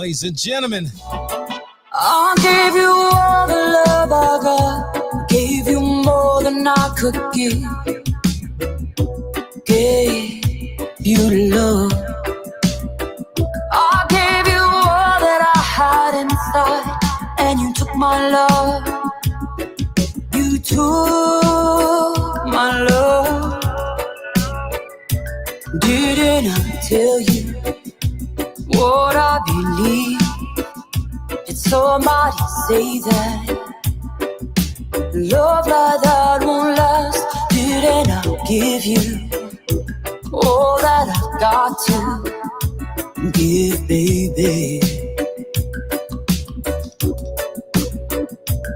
ladies and gentlemen. I gave you all the love I got, gave you more than I could give, gave you love. I gave you all that I had inside, and you took my love. You took my love. Didn't I tell you what I believe? Did somebody say that love like that won't last? Didn't I give you all that I've got to give, baby?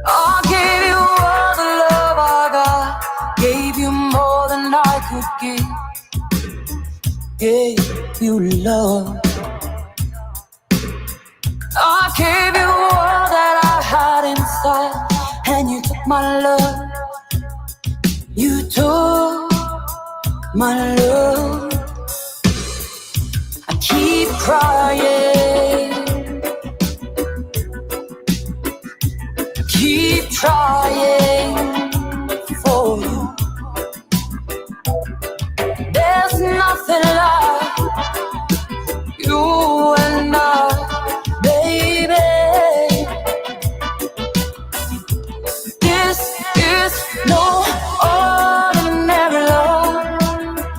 I gave you all the love I got, gave you more than I could give, gave you love. I gave you all that I had inside, and you took my love. You took my love. I keep crying, keep trying for you. There's nothing like you and I.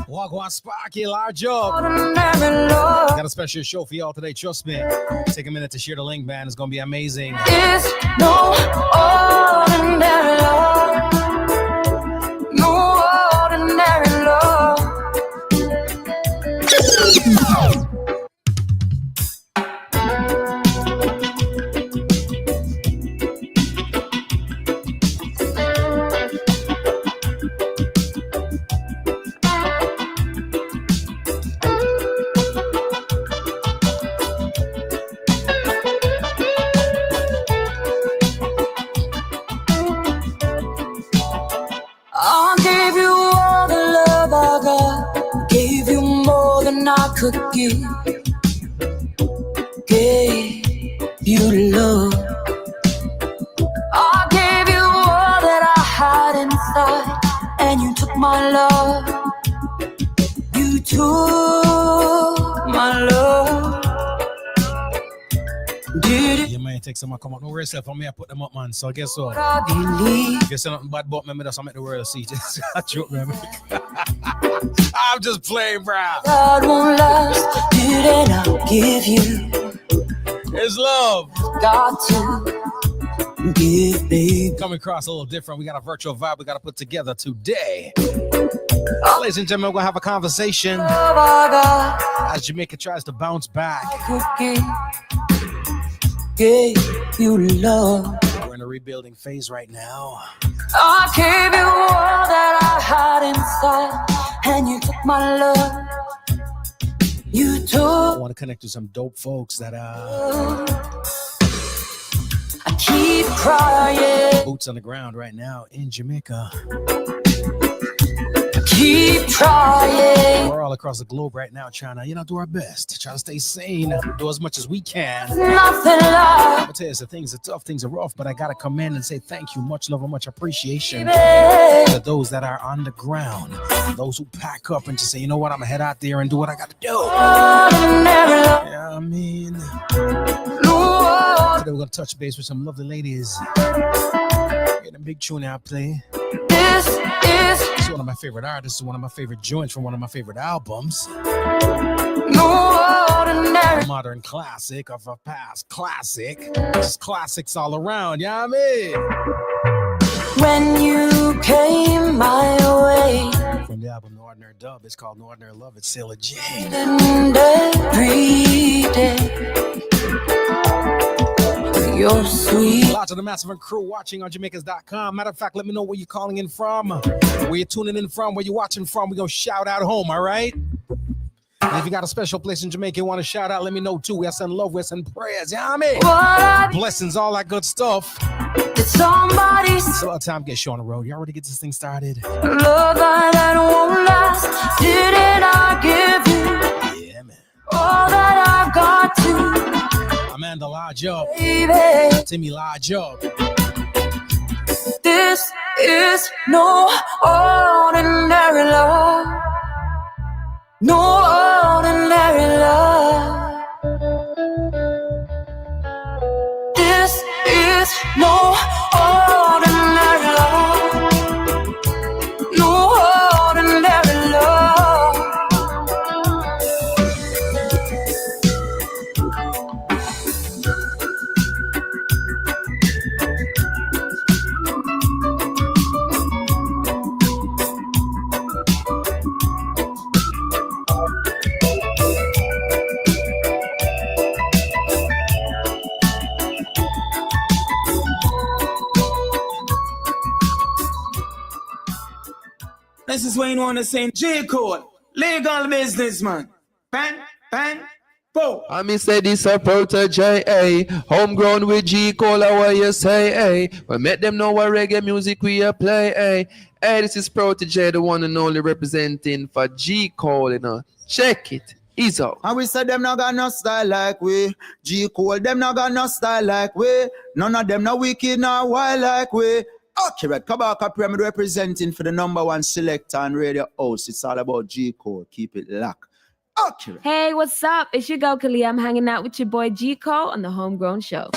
Wagwan Sparky, large up. Got a special show for y'all today, trust me. Take a minute to share the link, man. It's gonna be amazing. It's no ordinary love. No ordinary love. I could give you love. I gave you all that I had inside, and you took my love. You took my love. Did it? You might take some come up. No worries, for me, I put them up, man. So I guess so. I believe. Guess nothing bad about me, that's how I make the world see. Just a joke, man. I'm just playing, bro. That won't last. Didn't I give you? It's love. Got to give, babe. Coming across a little different. We got a virtual vibe we got to put together today. Ladies and gentlemen, we're going to have a conversation as Jamaica tries to bounce back. Gave you love. We're in a rebuilding phase right now. I gave you all that I had inside, and you took my love. You took. I want to connect to some dope folks that I keep crying. Boots on the ground right now in Jamaica. Keep trying. We're all across the globe right now trying to, do our best to try to stay sane, do as much as we can. Nothing like. I tell you, things are tough, things are rough, but I gotta come in and say thank you, much love and much appreciation to those that are on the ground, those who pack up and just say, you know what, I'm gonna head out there and do what I gotta do. Yeah, I mean, today we're gonna touch base with some lovely ladies. Get a big tune I play. It's one of my favorite artists, one of my favorite joints from one of my favorite albums. A modern classic of a past classic. Just classics all around, you know what I mean? When you came my way. From the album No Ordinary Dub, it's called No Ordinary Love, it's Sailor Jane. And every day. You're sweet. Lots of the massive crew watching on Jamaicans.com. Matter of fact, let me know where you're calling in from, where you're tuning in from, where you're watching from. We're going to shout out home, all right? And if you got a special place in Jamaica you want to shout out, let me know too. We send love, we send prayers, you know what I mean? Blessings, all that good stuff. Did somebody so a time get show on the road. Y'all ready to get this thing started? Love that won't last. Didn't I give you? Yeah, man. All that I've got to. My man man, the large up. Baby, Timmy large up. this is no ordinary love. No ordinary love. This is no ordinary love. No ordinary love. This is Wayne Warner saying J. Cole, legal businessman. Bang, bang, boom. I me say this a protege, eh? Homegrown with G Cola, what you say, eh? We make them know what reggae music we a play, eh? Hey, this is Protege, the one and only representing for G Cole, you know. Check it. Ease out. And we said them not got no style like we. G Cole, them not got no style like we. None of them no wicked, no wild like we. Accurate. Kabaka Pyramid representing for the #1 selector and radio host. It's all about G Cole. Keep it locked. Accurate. Hey, what's up? It's your girl Kalia. I'm hanging out with your boy G Cole on the Homegrown Show.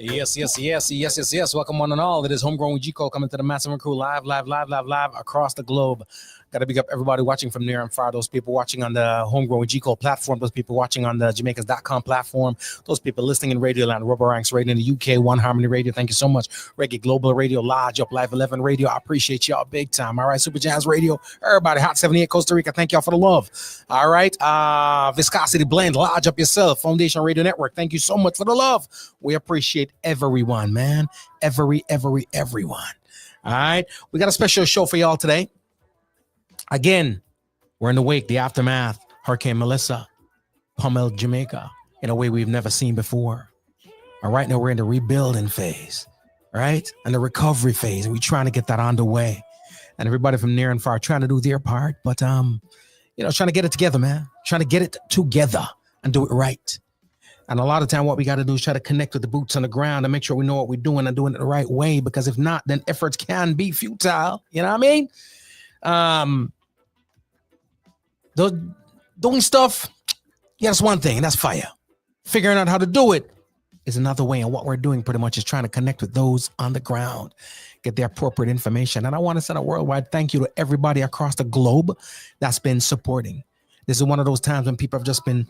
Yes. Welcome one and all. It is Homegrown with G-Cole coming to the Massive Crew live across the globe. Got to big up everybody watching from near and far. Those people watching on the Homegrown with G-Cole platform. Those people watching on the Jamaicas.com platform. Those people listening in Radio Land, Rubber Ranks Radio in the UK, One Harmony Radio. Thank you so much. Reggae Global Radio, Lodge Up, Live 11 Radio. I appreciate y'all big time. All right, Super Jazz Radio. Everybody, Hot 78 Costa Rica. Thank y'all for the love. All right, Viscosity Blend, Lodge Up Yourself, Foundation Radio Network. Thank you so much for the love. We appreciate everyone, man. Everyone. All right, we got a special show for y'all today. Again, we're in the wake, the aftermath, Hurricane Melissa, pummeled Jamaica in a way we've never seen before. All right, now we're in the rebuilding phase, right? And the recovery phase, and we're trying to get that underway. And everybody from near and far trying to do their part, but trying to get it together, man. Trying to get it together and do it right. And a lot of time, what we got to do is try to connect with the boots on the ground and make sure we know what we're doing and doing it the right way. Because if not, then efforts can be futile. You know what I mean? Doing stuff, yeah, that's one thing, and that's fire. Figuring out how to do it is another way. And what we're doing pretty much is trying to connect with those on the ground, get the appropriate information. And I want to send a worldwide thank you to everybody across the globe that's been supporting. This is one of those times when people have just been,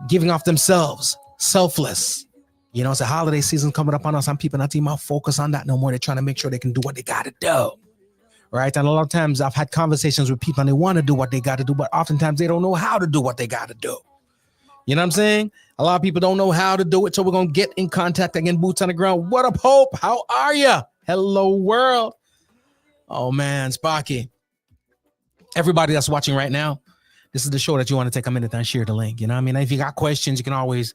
giving off themselves, selfless. It's a holiday season coming up on us. Some people not even focus on that no more. They're trying to make sure they can do what they got to do. Right. And a lot of times I've had conversations with people and they want to do what they got to do, but oftentimes they don't know how to do what they got to do. You know what I'm saying? A lot of people don't know how to do it. So we're going to get in contact again, boots on the ground. What up, Hope? How are you? Hello, world. Oh, man, Sparky. Everybody that's watching right now, this is the show that you want to take a minute and share the link. You know what I mean? If you got questions, you can always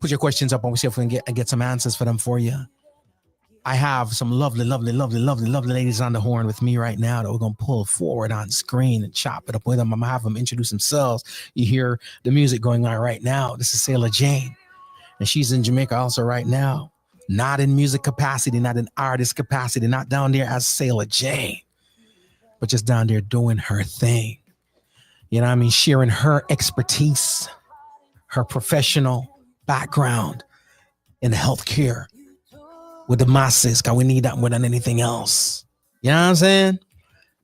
put your questions up and we'll see if we can get some answers for them for you. I have some lovely ladies on the horn with me right now that we're going to pull forward on screen and chop it up with them. I'm going to have them introduce themselves. You hear the music going on right now. This is Sailor Jane, and she's in Jamaica also right now. Not in music capacity, not in artist capacity, not down there as Sailor Jane, but just down there doing her thing. You know what I mean? Sharing her expertise, her professional background in healthcare with the masses, because we need that more than anything else. You know what I'm saying?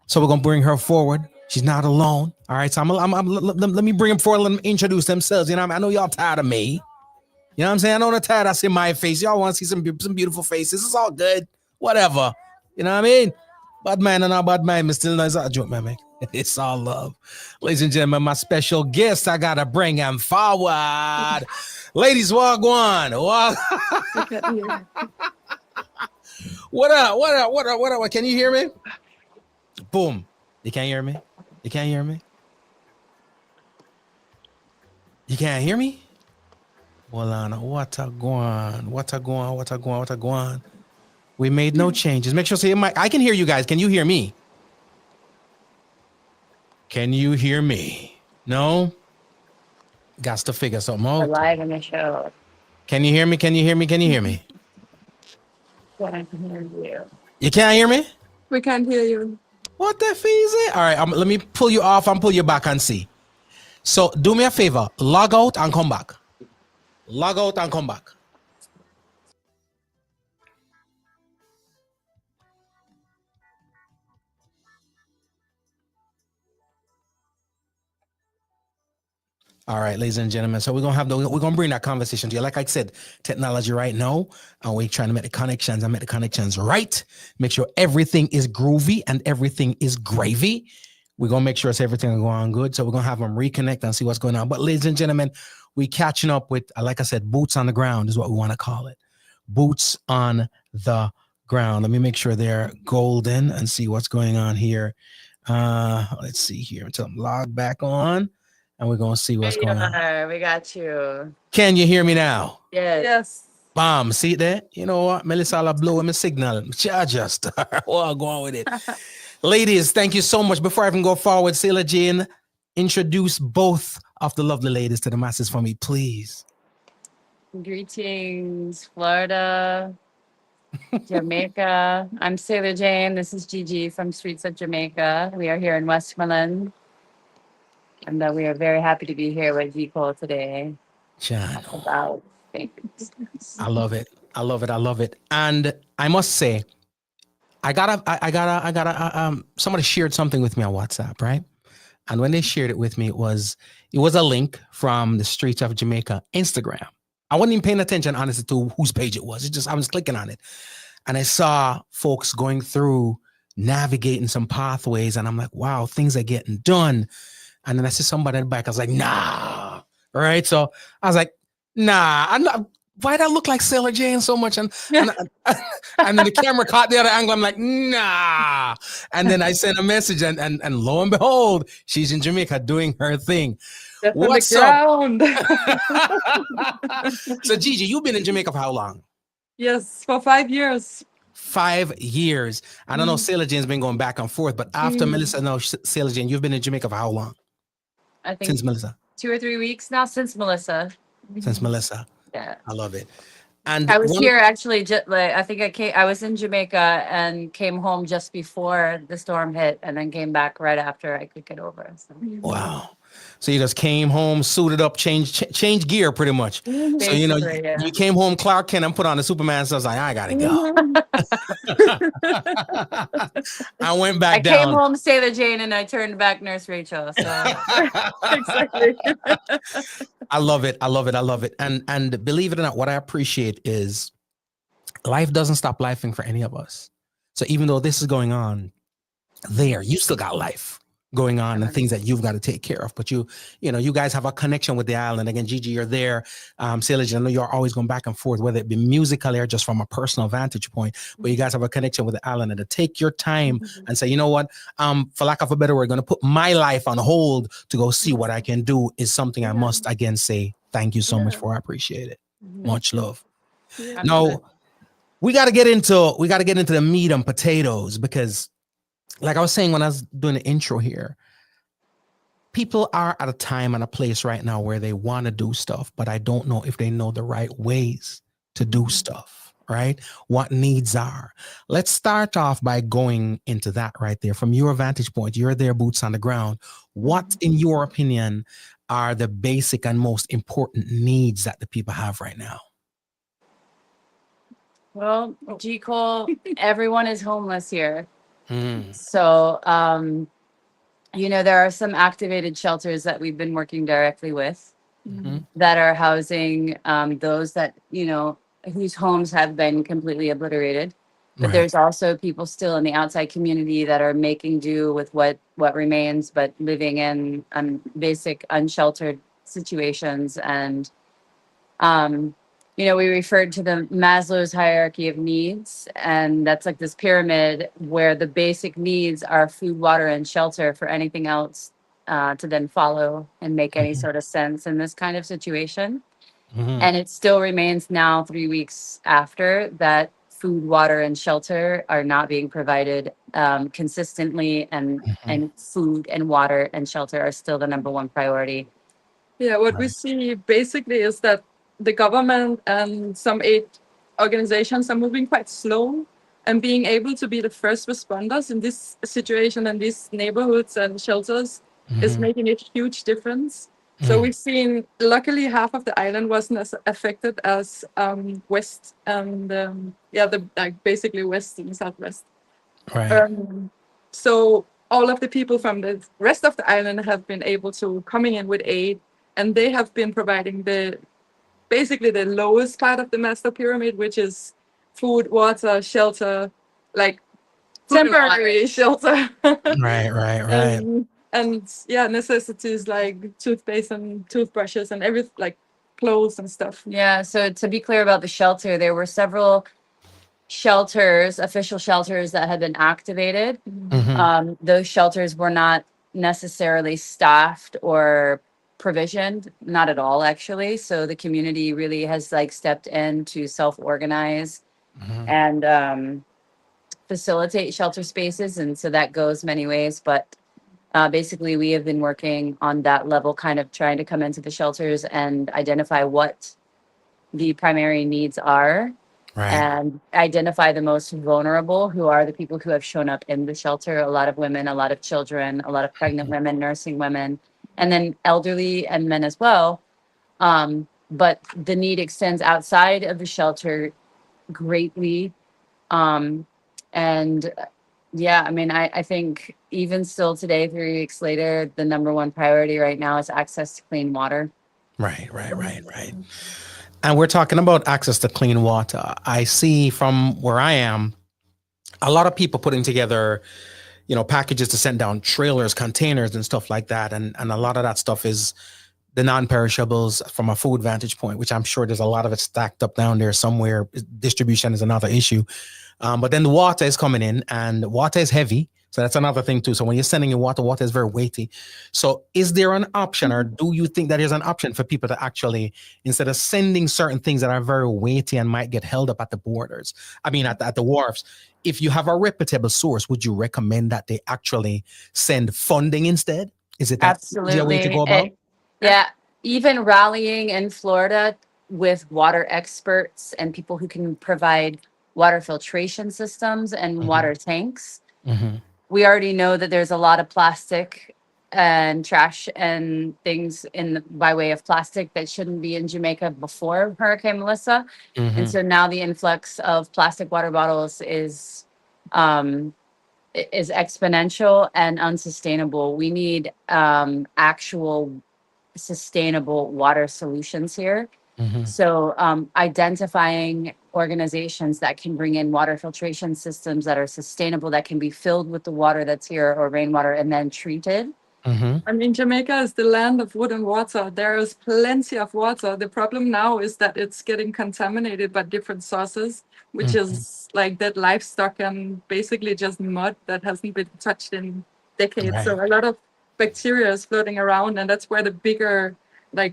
So we're going to bring her forward. She's not alone. All right. So let me bring them forward. Let them introduce themselves. You know what I mean? I know y'all tired of me. You know what I'm saying? I know they're tired. I see my face. Y'all want to see some beautiful faces. It's all good. Whatever. You know what I mean? Bad man and not bad man. But still, it's a joke, man. It's all love. Ladies and gentlemen, my special guest, I got to bring him forward. Ladies, walk on. Walk. What up? Can you hear me? Boom. You can't hear me? You can't hear me? Well, what a go on. We made no changes. Make sure say I can hear you guys. Can you hear me? Can you hear me? No? Got to figure something We're out. live in the show. Can you hear me? Can you hear me? Can you hear me? I can hear you. You can't hear me? We can't hear you. What the f is it? All right, let me pull you off and pull you back and see. So do me a favor. Log out and come back. Log out and come back. All right, ladies and gentlemen. So we're gonna bring that conversation to you. Like I said, technology right now, and we're trying to make the connections and make the connections right. Make sure everything is groovy and everything is gravy. We're gonna make sure everything is going good. So we're gonna have them reconnect and see what's going on. But ladies and gentlemen, we catching up with, like I said, boots on the ground is what we want to call it. Boots on the ground. Let me make sure they're golden and see what's going on here. Let's see here until I'm logged back on. And we're going to see what's going on. We got you. Can you hear me now? Yes. Yes. Bam. See that? You know what? Melissa, I'll blow him a signal. Just well, go on with it. Ladies, thank you so much. Before I even go forward, Sailor Jane, introduce both of the lovely ladies to the masses for me, please. Greetings, Florida, Jamaica. I'm Sailor Jane. This is GiGi from Streets of Jamaica. We are here in Westmoreland. And we are very happy to be here with G. Cole today. John. About things. I love it. I love it. I love it. And I must say, I gotta somebody shared something with me on WhatsApp, right? And when they shared it with me, it was a link from the Streets of Jamaica Instagram. I wasn't even paying attention, honestly, to whose page it was. I was clicking on it. And I saw folks going through, navigating some pathways. And I'm like, wow, things are getting done. And then I see somebody in the back. I was like, nah. Right. So I was like, nah, I'm not. Why do I look like Sailor Jane so much? And then the camera caught the other angle. I'm like, nah. And then I sent a message and lo and behold, she's in Jamaica doing her thing. What's up? So Gigi, you've been in Jamaica for how long? Yes, for 5 years. 5 years. I don't know, Sailor Jane's been going back and forth, but after Melissa, no, Sailor Jane, you've been in Jamaica for how long? I think Since Melissa. 2 or 3 weeks now since Melissa. Since Melissa. Yeah. I love it. And I was here actually, I think I was in Jamaica and came home just before the storm hit and then came back right after I could get over. So. Wow. So you just came home, suited up, changed gear pretty much. Basically, So, you know, yeah. you came home Clark Kent and put on the Superman. So I was like, I gotta go. I went back down. I came home Sailor Jane and I turned back Nurse Rachel. So exactly. I love it. I love it. I love it. And believe it or not, what I appreciate is life doesn't stop lifing for any of us. So even though this is going on there, you still got life going on and things that you've got to take care of. But you guys have a connection with the island. Again, Gigi, you're there. Sailor Jane, I know you're always going back and forth, whether it be musically or just from a personal vantage point, but you guys have a connection with the island, and to take your time and say, you know what, for lack of a better word, going to put my life on hold to go see what I can do is something I must again say thank you so much for. I appreciate it. Much love. Now, we got to get into the meat and potatoes, because like I was saying when I was doing the intro here, people are at a time and a place right now where they want to do stuff, but I don't know if they know the right ways to do stuff, right? What needs are. Let's start off by going into that right there. From your vantage point, you're there, boots on the ground. What, in your opinion, are the basic and most important needs that the people have right now? Well, G. Cole, everyone is homeless here. So, there are some activated shelters that we've been working directly with that are housing those that, whose homes have been completely obliterated. But there's also people still in the outside community that are making do with what remains, but living in basic unsheltered situations. And, we referred to the Maslow's hierarchy of needs, and that's like this pyramid where the basic needs are food, water, and shelter. For anything else to then follow and make any sort of sense in this kind of situation. Mhm. And it still remains now 3 weeks after that food, water, and shelter are not being provided consistently, and food and water and shelter are still the number one priority. Yeah, what we see basically is that the government and some aid organizations are moving quite slow, and being able to be the first responders in this situation and these neighborhoods and shelters is making a huge difference. So we've seen, luckily, half of the island wasn't as affected as west and basically west and southwest. Right. So all of the people from the rest of the island have been able to coming in with aid, and they have been providing basically the lowest part of the master pyramid, which is food, water, shelter, like temporary shelter. Right. And yeah, necessities like toothpaste and toothbrushes and everything, like clothes and stuff. Yeah, so to be clear about the shelter, there were several shelters, official shelters that had been activated. Those shelters were not necessarily staffed or provisioned, not at all, actually. So the community really has like stepped in to self-organize and facilitate shelter spaces. And so that goes many ways, but basically we have been working on that level, kind of trying to come into the shelters and identify what the primary needs are. Right. And identify the most vulnerable, who are the people who have shown up in the shelter. A lot of women, a lot of children, a lot of pregnant women, nursing women, and then elderly and men as well. But the need extends outside of the shelter greatly. And yeah, I mean, I think even still today, 3 weeks later, the number one priority right now is access to clean water. Right. And we're talking about access to clean water. I see from where I am, a lot of people putting together, packages to send down trailers, containers, and stuff like that. And a lot of that stuff is the non-perishables from a food vantage point, which I'm sure there's a lot of it stacked up down there somewhere. Distribution is another issue. But then the water is coming in, and water is heavy. So that's another thing too. So when you're sending in water is very weighty. So is there an option, or do you think that there's an option for people to actually, instead of sending certain things that are very weighty and might get held up at the borders, at the wharfs, if you have a reputable source, would you recommend that they actually send funding instead? Is it that Absolutely. way to go about? Yeah, even rallying in Florida with water experts and people who can provide water filtration systems and water tanks. We already know that there's a lot of plastic and trash and things by way of plastic that shouldn't be in Jamaica before Hurricane Melissa. And so now the influx of plastic water bottles is exponential and unsustainable. We need actual sustainable water solutions here. So identifying organizations that can bring in water filtration systems that are sustainable, that can be filled with the water that's here or rainwater and then treated. I mean, Jamaica is the land of wood and water. There is plenty of water. The problem now is that it's getting contaminated by different sources, which is like dead livestock and basically just mud that hasn't been touched in decades. Right. So a lot of bacteria is floating around, and that's where the bigger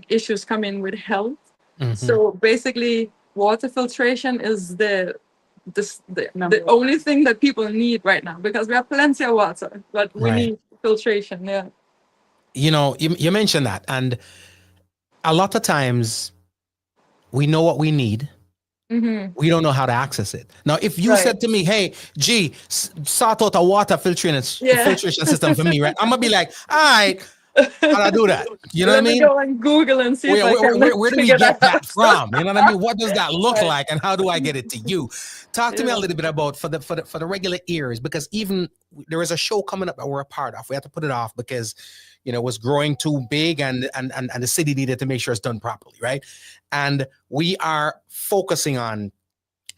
issues come in with health. So basically, water filtration is the only thing that people need right now, because we have plenty of water, but we need filtration. Yeah. You mentioned that, and a lot of times we know what we need. We don't know how to access it. Now, if you said to me, "Hey, G, sort out a water filtration system for me," right? I'm gonna be like, "All right, how do I do that?" You know what I mean? Go and Google and see where do we get that from? You know what I mean? What does that look like, and how do I get it to you? Talk to me a little bit about for the regular ears, because even there is a show coming up that we're a part of. We have to put it off because it was growing too big, and the city needed to make sure it's done properly, right? And we are focusing on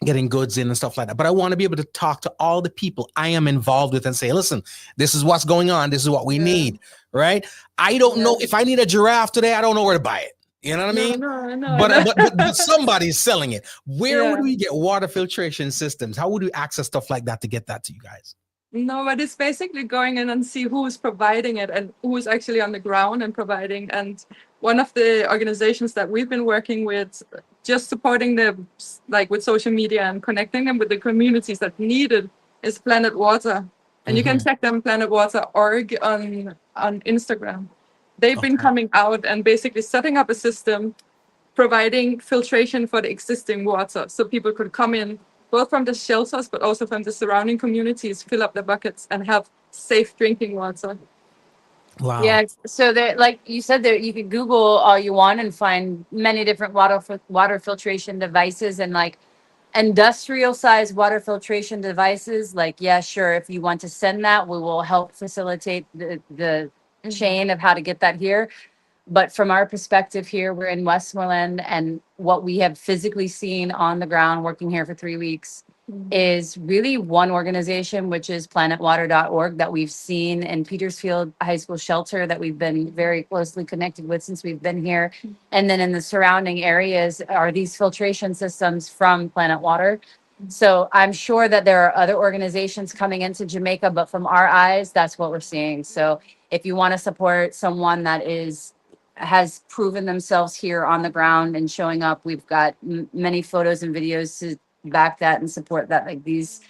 getting goods in and stuff like that. But I want to be able to talk to all the people I am involved with and say, listen, this is what's going on. This is what we need, right? I don't know if I need a giraffe today. I don't know where to buy it. You know what I mean? No. But somebody's selling it. Where would we get water filtration systems? How would we access stuff like that to get that to you guys? No, but it's basically going in and see who's providing it and who's actually on the ground and providing. And one of the organizations that we've been working with, just supporting them like with social media and connecting them with the communities that need it, is Planet Water. And you can check them planetwater.org on Instagram. They've been coming out and basically setting up a system providing filtration for the existing water, so people could come in both from the shelters but also from the surrounding communities, fill up the buckets and have safe drinking water. Wow. Yeah, so there, like you said, there you could Google all you want and find many different water filtration devices and like industrial size water filtration devices. Like, yeah, sure, if you want to send that, we will help facilitate the chain of how to get that here. But from our perspective here, we're in Westmoreland, and what we have physically seen on the ground working here for 3 weeks is really one organization, which is planetwater.org, that we've seen in Petersfield High School Shelter, that we've been very closely connected with since we've been here. And then in the surrounding areas are these filtration systems from Planet Water. So I'm sure that there are other organizations coming into Jamaica, but from our eyes, that's what we're seeing. So if you want to support someone that has proven themselves here on the ground and showing up, we've got many photos and videos to back that and support that. Like these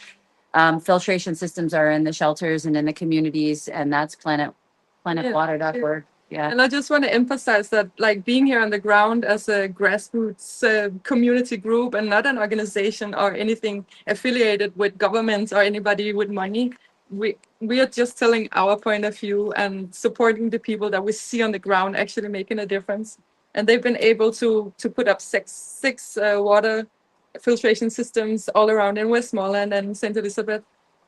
filtration systems are in the shelters and in the communities, and that's planetwater.org. Yeah. And I just want to emphasize that, like, being here on the ground as a grassroots community group and not an organization or anything affiliated with governments or anybody with money, we are just telling our point of view and supporting the people that we see on the ground actually making a difference. And they've been able to put up six water filtration systems all around in Westmoreland and St. Elizabeth.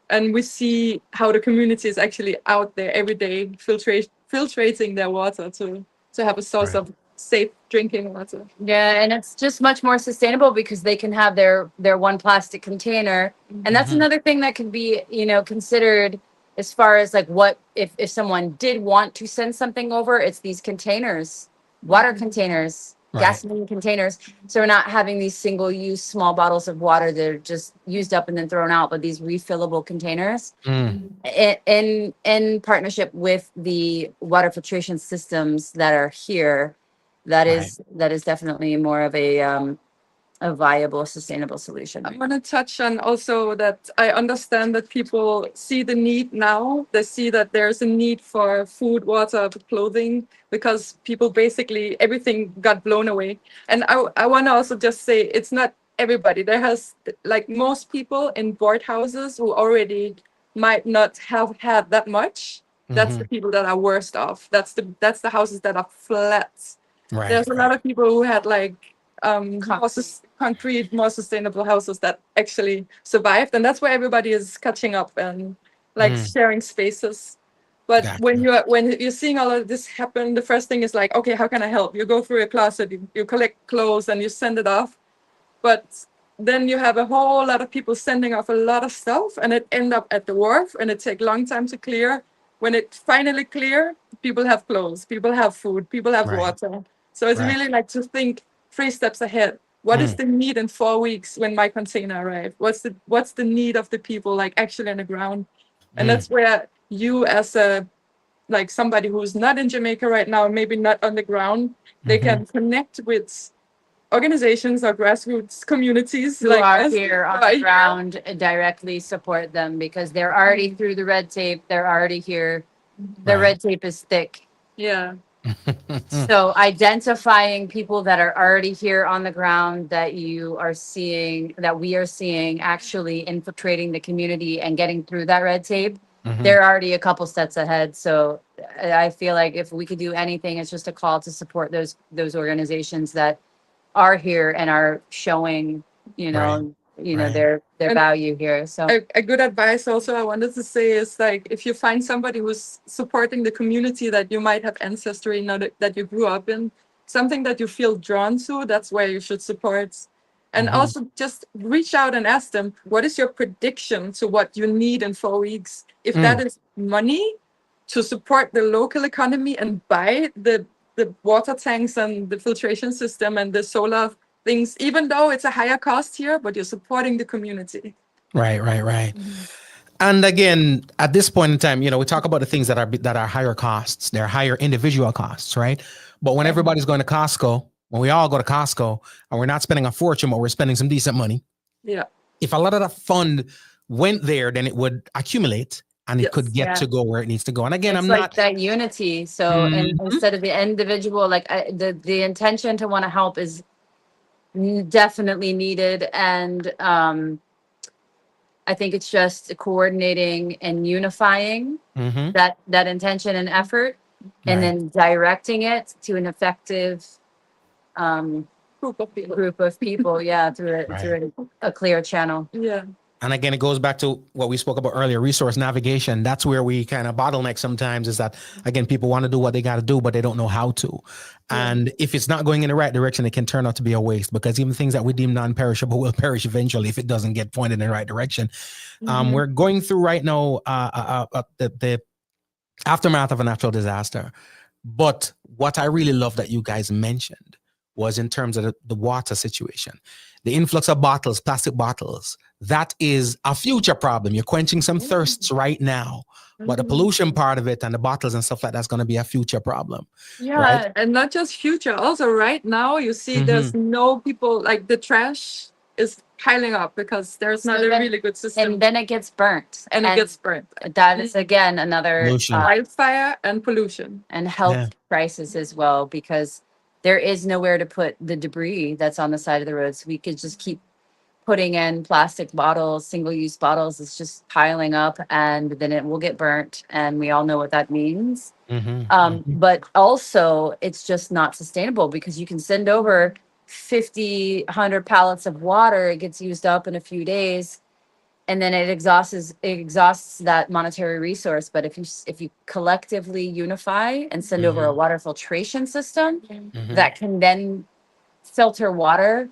And we see how the community is actually out there every day filtrating their water to have a source of safe drinking water. Yeah, and it's just much more sustainable because they can have their one plastic container. And that's another thing that can be, considered as far as like what if someone did want to send something over, it's these containers, water containers, gasoline containers. So we're not having these single-use small bottles of water that are just used up and then thrown out, but these refillable containers in partnership with the water filtration systems that are here. That is definitely more of a viable, sustainable solution. I want to touch on also that I understand that people see the need now. They see that there's a need for food, water, clothing, because people basically, everything got blown away. And I want to also just say it's not everybody. There has, like, most people in board houses who already might not have had that much. That's the people that are worst off. That's the houses that are flat. There's a lot of people who had like concrete, more sustainable houses that actually survived, and that's where everybody is catching up and like sharing spaces. But when you're seeing all of this happen, the first thing is like, okay, how can I help? You go through a closet, you collect clothes, and you send it off. But then you have a whole lot of people sending off a lot of stuff, and it end up at the wharf, and it take a long time to clear. When it finally clear, people have clothes, people have food, people have water. So it's really like to think 3 steps ahead. What is the need in 4 weeks when my container arrives? What's the need of the people like actually on the ground? And that's where you, as a like somebody who's not in Jamaica right now, maybe not on the ground, they can connect with organizations or grassroots communities who like are us, here on the ground and directly support them because they're already through the red tape. They're already here. The red tape is thick. Yeah. So identifying people that are already here on the ground that you are seeing, that we are seeing actually infiltrating the community and getting through that red tape, they're already a couple steps ahead. So I feel like if we could do anything, it's just a call to support those organizations that are here and are showing, their value here. So a good advice also I wanted to say is like, if you find somebody who's supporting the community that you might have ancestry that you grew up in, something that you feel drawn to, that's where you should support. And also just reach out and ask them, what is your prediction to what you need in 4 weeks? If that is money to support the local economy and buy the water tanks and the filtration system and the solar things, even though it's a higher cost here, but you're supporting the community. Right. And again, at this point in time, we talk about the things that are higher costs. They're higher individual costs, right? But when everybody's going to Costco, when we all go to Costco and we're not spending a fortune, but we're spending some decent money. Yeah. If a lot of that fund went there, then it would accumulate and it could get to go where it needs to go. And again, It's I'm like not that unity. So instead of the individual, like the intention to want to help is definitely needed. And I think it's just coordinating and unifying that intention and effort, and then directing it to an effective group of people. Through a clear channel. Yeah. And again, it goes back to what we spoke about earlier, resource navigation. That's where we kind of bottleneck sometimes, is that, again, people want to do what they got to do, but they don't know how to. And if it's not going in the right direction, it can turn out to be a waste, because even things that we deem non-perishable will perish eventually if it doesn't get pointed in the right direction. We're going through right now the aftermath of a natural disaster. But what I really love that you guys mentioned was in terms of the water situation, the influx of bottles, plastic bottles. That is a future problem. You're quenching some thirsts right now, but the pollution part of it and the bottles and stuff like that's going to be a future problem. Yeah, right? and not just future. Also, right now you see there's no people, like the trash is piling up because there's not a really good system, And then it gets burnt. and it gets burnt. That is again another Pollution. Wildfire and pollution. and health crisis as well, because there is nowhere to put the debris that's on the side of the road. So we could just keep putting in plastic bottles, single-use bottles. It's just piling up, and then it will get burnt, and we all know what that means. But also, it's just not sustainable, because you can send over 50, 100 pallets of water. It gets used up in a few days, and then it exhausts that monetary resource. But if you collectively unify and send over a water filtration system that can then filter water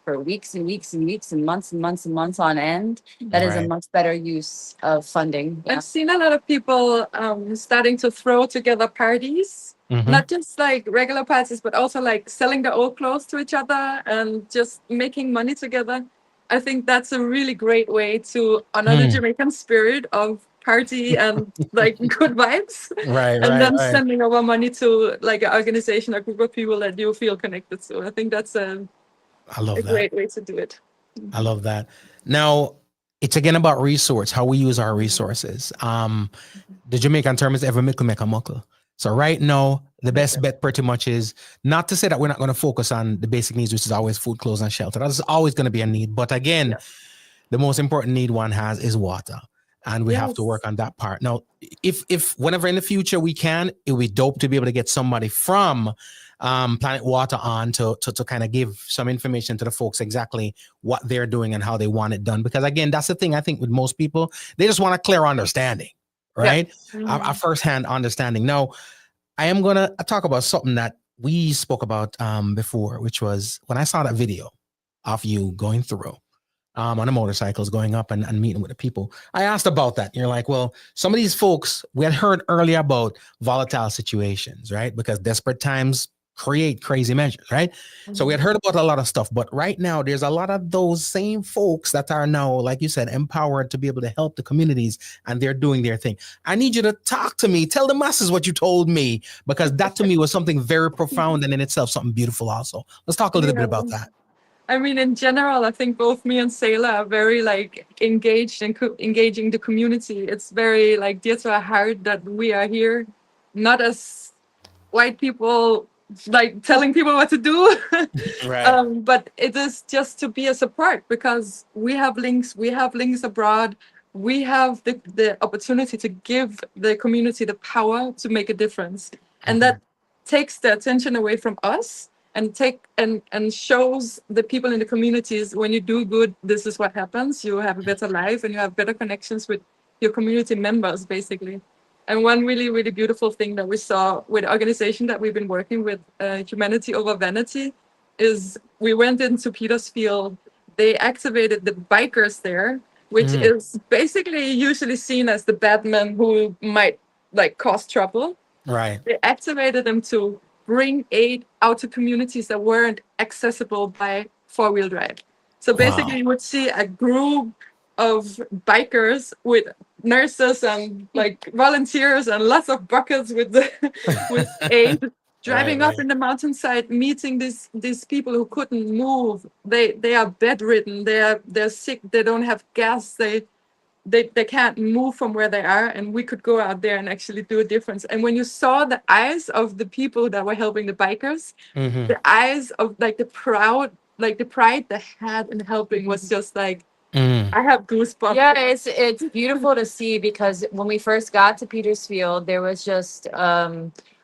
for weeks and weeks and weeks and months and months and months on end, that is a much better use of funding. I've seen a lot of people starting to throw together parties, not just like regular parties, but also like selling their old clothes to each other and just making money together. I think that's a really great way to honor the Jamaican spirit of party and like good vibes. And then sending over money to like an organization, a group of people that you feel connected to. I think that's a great way to do it. I love that. Now, it's again about resource, how we use our resources. The Jamaican term is ever mickle make a muckle. So right now, the best bet pretty much is not to say that we're not going to focus on the basic needs, which is always food, clothes, and shelter. That's always going to be a need. But again, the most important need one has is water. And we have to work on that part. Now, if whenever in the future we can, it would be dope to be able to get somebody from Planet Water on to kind of give some information to the folks exactly what they're doing and how they want it done. Because again, that's the thing I think with most people, they just want a clear understanding, right? A firsthand understanding. Now, I am going to talk about something that we spoke about before, which was when I saw that video of you going through on a motorcycles, going up and meeting with the people. I asked about that. You're like, well, some of these folks, we had heard earlier about volatile situations, right? Because desperate times create crazy measures, right? So we had heard about a lot of stuff, but right now there's a lot of those same folks that are now, like you said, empowered to be able to help the communities, and they're doing their thing. I need you to talk to me, tell the masses what you told me, because that to me was something very profound and in itself something beautiful also. Let's talk a little bit about that. I mean, in general, I think both me and Sayla are very like engaged and engaging the community. It's very like dear to our heart that we are here, not as white people like telling people what to do, but it is just to be a support, because we have links abroad. We have the opportunity to give the community the power to make a difference, and that takes the attention away from us. And shows the people in the communities, when you do good, this is what happens. You have a better life and you have better connections with your community members, basically. And one really, really beautiful thing that we saw with the organization that we've been working with, Humanity Over Vanity, is we went into Petersfield. They activated the bikers there, which is basically usually seen as the bad men who might like cause trouble. Right. They activated them to bring aid out to communities that weren't accessible by four-wheel drive. So basically you would see a group of bikers with nurses and like volunteers and lots of buckets with the with aid driving up in the mountainside, meeting these people who couldn't move. They are bedridden, they're sick, they don't have gas, they can't move from where they are, and we could go out there and actually do a difference. And when you saw the eyes of the people that were helping the bikers, the eyes of like the pride they had in helping was just like, I have goosebumps. Yeah, it's beautiful to see, because when we first got to Petersfield, there was just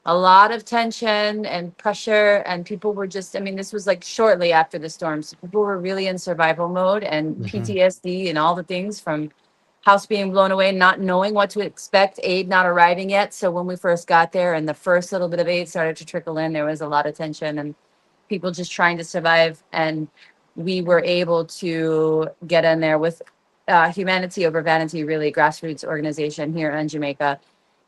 a lot of tension and pressure, and people were just, I mean, this was like shortly after the storm, so people were really in survival mode and PTSD and all the things from house being blown away, not knowing what to expect, aid not arriving yet. So when we first got there and the first little bit of aid started to trickle in, there was a lot of tension and people just trying to survive. And we were able to get in there with Humanity Over Vanity, really grassroots organization here in Jamaica,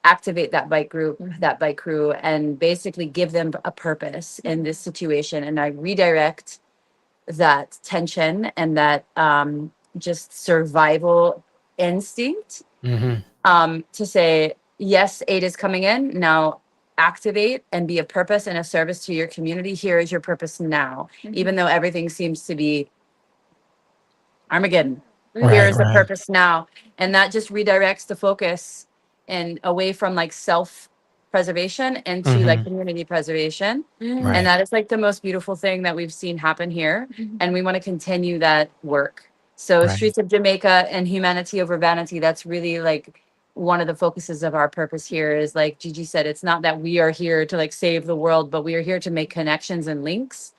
activate that bike group, that bike crew, and basically give them a purpose in this situation. And I redirect that tension and that just survival instinct to say, yes, aid is coming in. Now activate and be a purpose and a service to your community. Here is your purpose now. Even though everything seems to be Armageddon, here is the purpose now. And that just redirects the focus and away from like self-preservation into like community preservation. And that is like the most beautiful thing that we've seen happen here. And we want to continue that work. So Streets of Jamaica and Humanity Over Vanity, that's really like one of the focuses of our purpose here. Is like GiGi said, it's not that we are here to like save the world, but we are here to make connections and links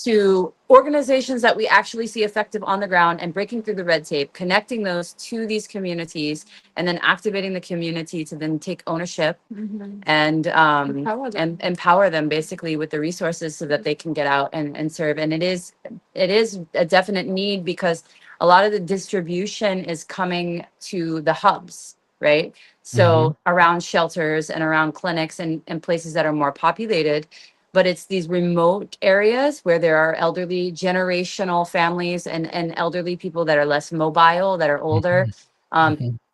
to organizations that we actually see effective on the ground, and breaking through the red tape, connecting those to these communities, and then activating the community to then take ownership and empower them basically with the resources so that they can get out and serve. And it is a definite need, because a lot of the distribution is coming to the hubs, right? So around shelters and around clinics and places that are more populated. But it's these remote areas where there are elderly, generational families and elderly people that are less mobile, that are older,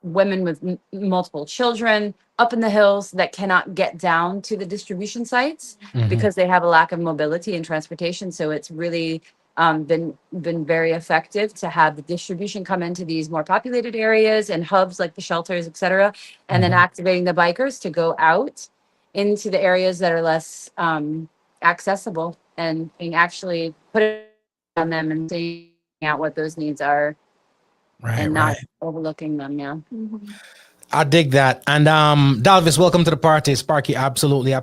women with multiple children up in the hills that cannot get down to the distribution sites because they have a lack of mobility and transportation. So it's really been very effective to have the distribution come into these more populated areas and hubs like the shelters, et cetera, and then activating the bikers to go out into the areas that are less accessible and actually put it on them and seeing out what those needs are and not overlooking them. Yeah. I dig that. And Dalvis, welcome to the party. Sparky, absolutely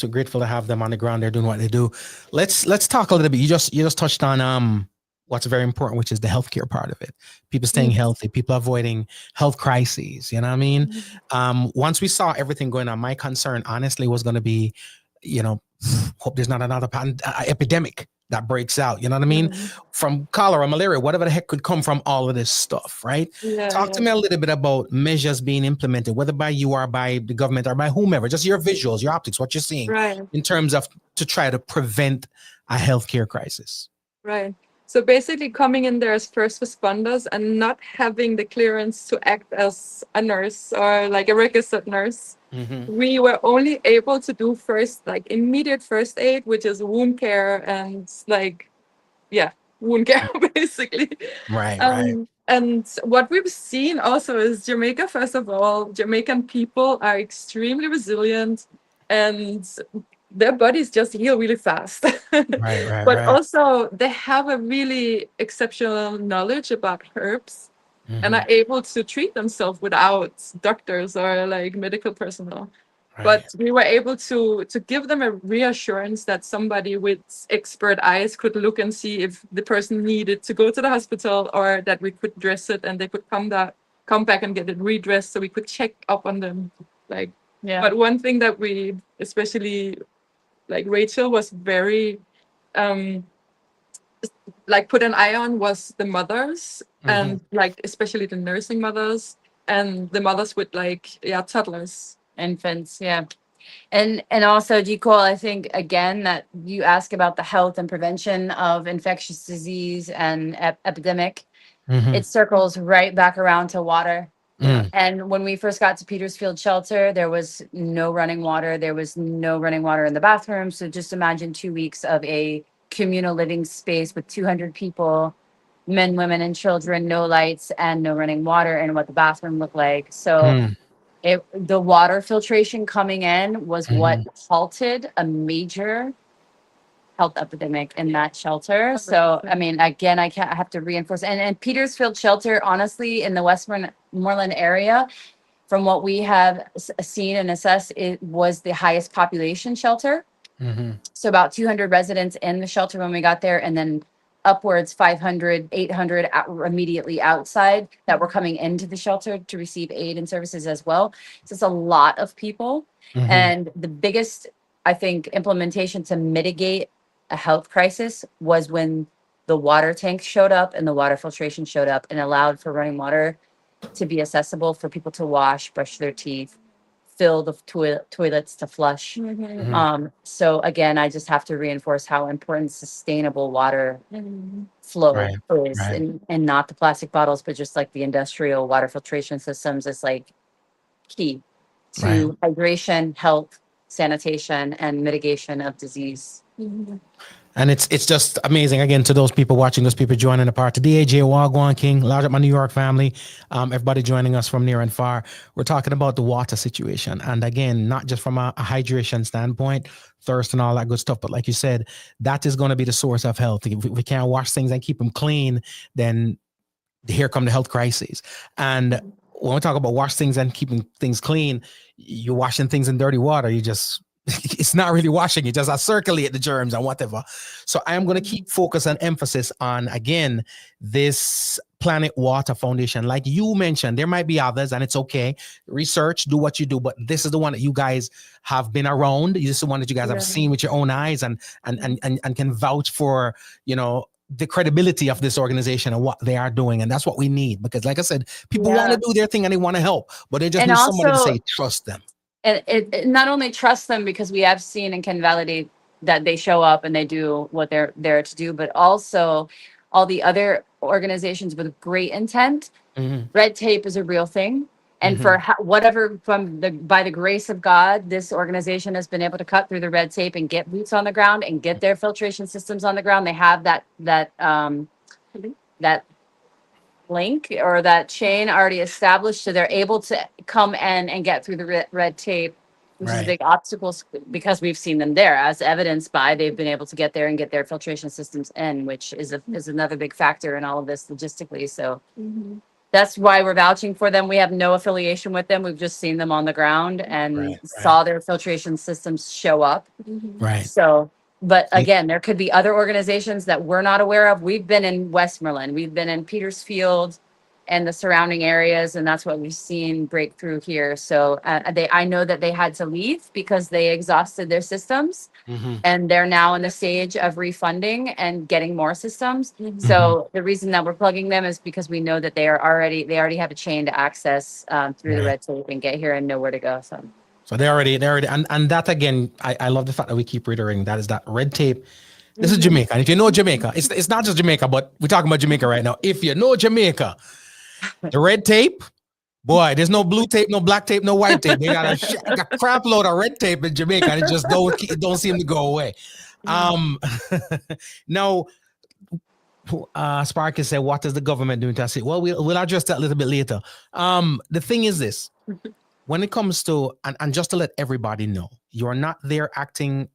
grateful to have them on the ground. They're doing what they do. Let's talk a little bit. You just touched on what's very important, which is the healthcare part of it. People staying healthy, people avoiding health crises. You know what I mean? Once we saw everything going on, my concern honestly was going to be, hope there's not another epidemic that breaks out. You know what I mean? From cholera, malaria, whatever the heck could come from all of this stuff, right? Talk to me a little bit about measures being implemented, whether by you or by the government or by whomever, just your visuals, your optics, what you're seeing in terms of to try to prevent a healthcare crisis. Right. So basically coming in there as first responders and not having the clearance to act as a nurse or like a registered nurse. We were only able to do immediate first aid, which is wound care and wound care basically. And what we've seen also is Jamaica, first of all, Jamaican people are extremely resilient and their bodies just heal really fast. But also they have a really exceptional knowledge about herbs and are able to treat themselves without doctors or like medical personnel. But we were able to give them a reassurance that somebody with expert eyes could look and see if the person needed to go to the hospital, or that we could dress it and they could come back and get it redressed, so we could check up on them. But one thing that we, especially like Rachel, was very put an eye on was the mothers and especially the nursing mothers and the mothers with toddlers, infants. And also, G-Cole, I think again that you ask about the health and prevention of infectious disease and epidemic. it circles right back around to water. Mm. And when we first got to Petersfield Shelter, there was no running water. There was no running water in the bathroom. So just imagine 2 weeks of a communal living space with 200 people, men, women, and children, no lights and no running water, and what the bathroom looked like. So the water filtration coming in was what halted a major health epidemic in that shelter. So, I mean, again, I have to reinforce. And Petersfield Shelter, honestly, in the Westmoreland area, from what we have seen and assessed, it was the highest population shelter. So about 200 residents in the shelter when we got there, and then upwards 500, 800 immediately outside that were coming into the shelter to receive aid and services as well. So it's a lot of people. And the biggest, I think, implementation to mitigate a health crisis was when the water tank showed up and the water filtration showed up and allowed for running water to be accessible for people to wash, brush their teeth, fill the toilets to flush. So again, I just have to reinforce how important sustainable water flow is, and not the plastic bottles, but just like the industrial water filtration systems is like key to hydration, health, sanitation, and mitigation of disease. And it's just amazing, again, to those people watching, those people joining the party. DAJ, Wagwan King, large up my New York family, everybody joining us from near and far. We're talking about the water situation. And again, not just from a hydration standpoint, thirst and all that good stuff, but like you said, that is going to be the source of health. If we can't wash things and keep them clean, then here come the health crises. And when we talk about wash things and keeping things clean, you're washing things in dirty water. It's not really washing, it just circulate the germs and whatever. So I am going to keep focus and emphasis on, again, this Planet Water Foundation. Like you mentioned, there might be others, and it's okay. Research, do what you do, but this is the one that you guys have been around. This is the one that you guys have seen with your own eyes and can vouch for, the credibility of this organization and what they are doing. And that's what we need, because like I said, people want to do their thing and they want to help, but they just need somebody to say, trust them. And it not only trust them because we have seen and can validate that they show up and they do what they're there to do, but also all the other organizations with great intent. Red tape is a real thing. And for whatever, by the grace of God, this organization has been able to cut through the red tape and get boots on the ground and get their filtration systems on the ground. They have that link or that chain already established, so they're able to come in and get through the red tape, which is a big obstacle, because we've seen them there, as evidenced by they've been able to get there and get their filtration systems in, which is another big factor in all of this logistically. So that's why we're vouching for them. We have no affiliation with them. We've just seen them on the ground and saw their filtration systems show up. So, but again, there could be other organizations that we're not aware of. We've been in Westmoreland, we've been in Petersfield and the surrounding areas, and that's what we've seen break through here. So I know that they had to leave because they exhausted their systems, and they're now in the stage of refunding and getting more systems. So the reason that we're plugging them is because we know that they already have a chain to access through the red tape and get here and know where to go. So they already, and that again, I love the fact that we keep reiterating that is that red tape. This is Jamaica. And if you know Jamaica, it's not just Jamaica, but we're talking about Jamaica right now. If you know Jamaica, the red tape, boy, there's no blue tape, no black tape, no white tape. They got a crap load of red tape in Jamaica, and it just don't seem to go away. Now, Sparky said, what is the government doing to us? Well, we'll address that a little bit later. The thing is this. When it comes to, and just to let everybody know, you're not there acting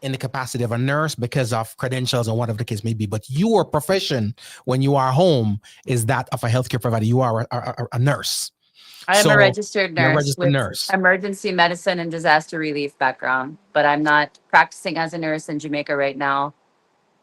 in the capacity of a nurse because of credentials or whatever the case may be, but your profession when you are home is that of a healthcare provider. You are a nurse. I am a registered nurse with emergency medicine and disaster relief background, but I'm not practicing as a nurse in Jamaica right now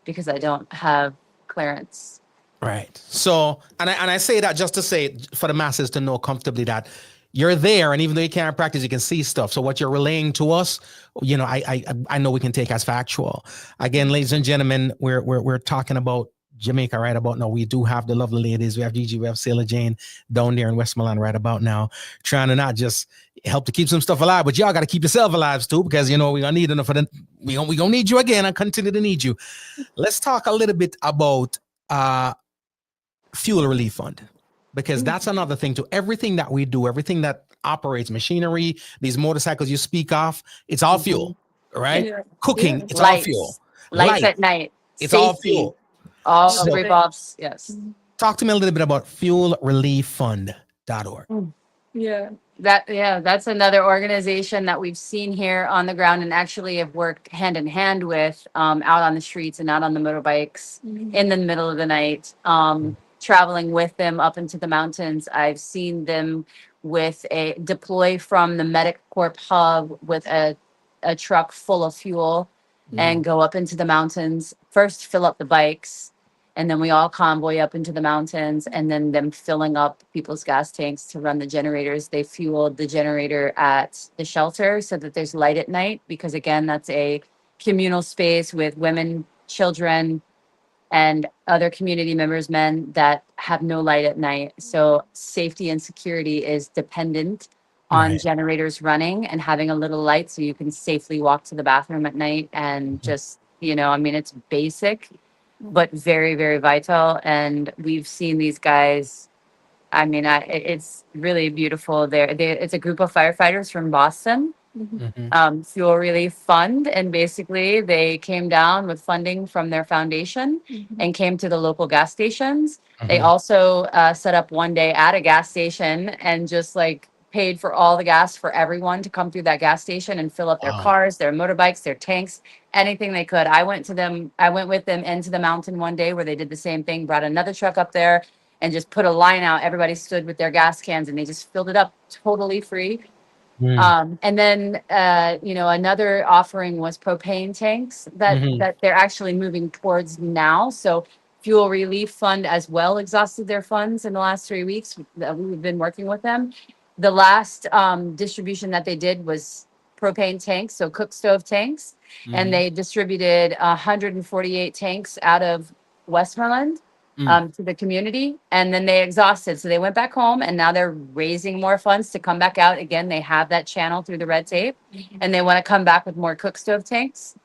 because I don't have clearance. Right. So, and I say that just to say for the masses to know comfortably that you're there, and even though you can't practice, you can see stuff. So what you're relaying to us, I know we can take as factual. Again, ladies and gentlemen, we're talking about Jamaica right about now. We do have the lovely ladies. We have GiGi, we have Sailor Jane down there in Westmoreland right about now, trying to not just help to keep some stuff alive, but y'all got to keep yourself alive too, because we're gonna need enough of them. We gonna need you again and continue to need you. Let's talk a little bit about fuel relief fund, because that's another thing to everything that we do, everything that operates machinery, these motorcycles you speak of, it's all fuel, right? Yeah. Cooking, Yeah. it's all fuel. Lights Light, at night. it's all Safety. fuel. All So- revolves. Yes. Talk to me a little bit about fuelrelieffund.org. Yeah. That's another organization that we've seen here on the ground and actually have worked hand in hand with out on the streets and out on the motorbikes in the middle of the night, traveling with them up into the mountains. I've seen them with a deploy from the Medic Corp hub with a truck full of fuel and go up into the mountains, first fill up the bikes, and then we all convoy up into the mountains, and then them filling up people's gas tanks to run the generators. They fueled the generator at the shelter so that there's light at night, because again, that's a communal space with women, children, and other community members, men, that have no light at night. So safety and security is dependent on Right. generators running and having a little light so you can safely walk to the bathroom at night and just, I mean, it's basic, but very, very vital. And we've seen these guys. I mean, it's really beautiful. It's a group of firefighters from Boston, Fuel Relief Fund. And basically they came down with funding from their foundation and came to the local gas stations. They also set up one day at a gas station and just like paid for all the gas for everyone to come through that gas station and fill up their cars, their motorbikes, their tanks, anything they could. I went with them into the mountain one day where they did the same thing, brought another truck up there and just put a line out. Everybody stood with their gas cans and they just filled it up totally free. And then, another offering was propane tanks that they're actually moving towards now. So Fuel Relief Fund as well exhausted their funds in the last 3 weeks that we've been working with them. The last distribution that they did was propane tanks, so cook stove tanks, and they distributed 148 tanks out of Westmoreland to the community, and then they exhausted. So they went back home, and now they're raising more funds to come back out. Again, they have that channel through the red tape, and they want to come back with more cook stove tanks.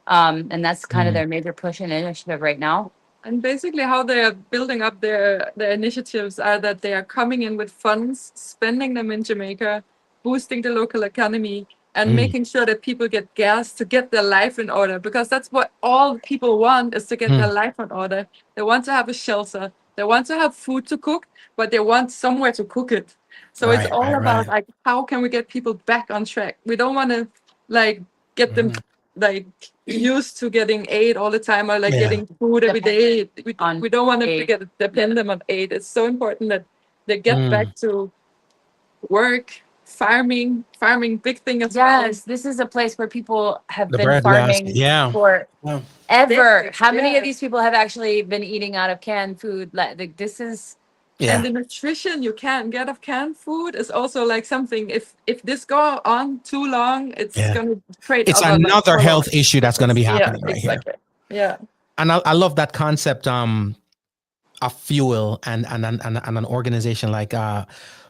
And that's kind of their major push and initiative right now. And basically how they are building up their initiatives are that they are coming in with funds, spending them in Jamaica, boosting the local economy, and making sure that people get gas to get their life in order, because that's what all people want, is to get their life in order. They want to have a shelter. They want to have food to cook, but they want somewhere to cook it. So it's all about like, how can we get people back on track? We don't want to like get them like used to getting aid all the time or like getting food every day. We don't want to get dependent on aid. It's so important that they get back to work, farming, big thing as well. Yes, this is a place where people have The been bread farming basket, for Yeah. ever. How many Yeah. of these people have actually been eating out of canned food? Like this is And the nutrition you can get of canned food is also like something, if this go on too long, it's going to create It's other, another like, health issue that's going to be happening right exactly. here. Yeah. And I love that concept of fuel and an organization like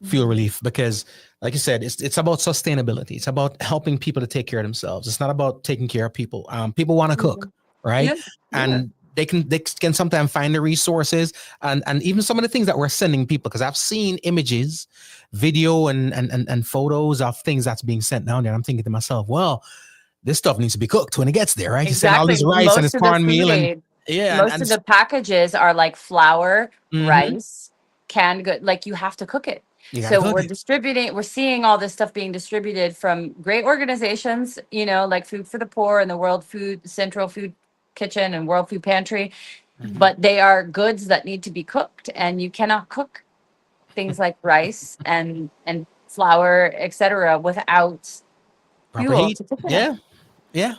Fuel Relief, because like you said, it's about sustainability. It's about helping people to take care of themselves. It's not about taking care of people. People want to cook, right? Yes. And they can sometimes find the resources and even some of the things that we're sending people, because I've seen images, video and photos of things that's being sent down there. I'm thinking to myself, well, this stuff needs to be cooked when it gets there, right? You send all this rice and this cornmeal and most of the packages are like flour, rice, canned good. Like you have to cook it. So we're seeing all this stuff being distributed from great organizations, like Food for the Poor and the World Food Central Food Kitchen and World Food Pantry, but they are goods that need to be cooked, and you cannot cook things like rice and flour, etc., without proper fuel heat. to cook it. Yeah.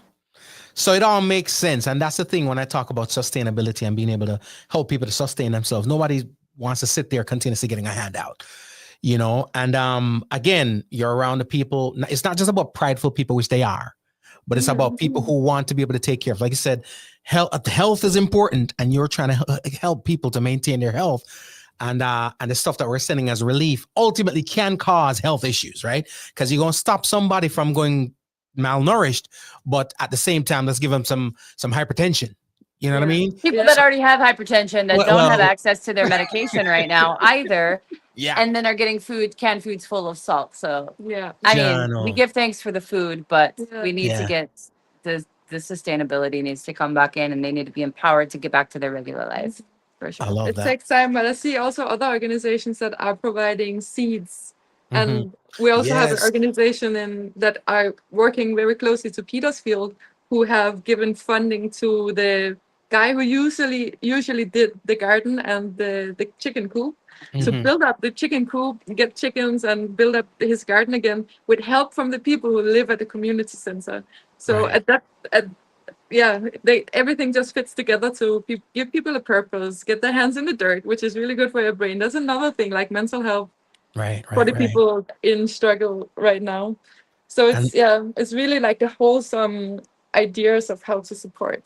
So it all makes sense. And that's the thing when I talk about sustainability and being able to help people to sustain themselves. Nobody wants to sit there continuously getting a handout, and again, you're around the people. It's not just about prideful people, which they are, but it's about people who want to be able to take care of, like you said, health is important, and you're trying to help people to maintain their health. And the stuff that we're sending as relief ultimately can cause health issues, right? Because you're going to stop somebody from going malnourished, but at the same time, let's give them some hypertension, You know what I mean? People that already have hypertension that don't have Well, access to their medication right now either. yeah. And then are getting canned foods full of salt. So Yeah. I mean, we give thanks for the food, but we need to Yeah. get the sustainability needs to come back in, and they need to be empowered to get back to their regular lives. For sure. I love It that. takes time, but I see also other organizations that are providing seeds. And we also have an Yes. organization that are working very closely to Petersfield, who have given funding to the guy who usually did the garden and the chicken coop to build up the chicken coop, get chickens, and build up his garden again with help from the people who live at the community center. So everything just fits together to give people a purpose, get their hands in the dirt, which is really good for your brain. That's another thing, like mental health for the people in struggle right now. So it's really like the wholesome ideas of how to support.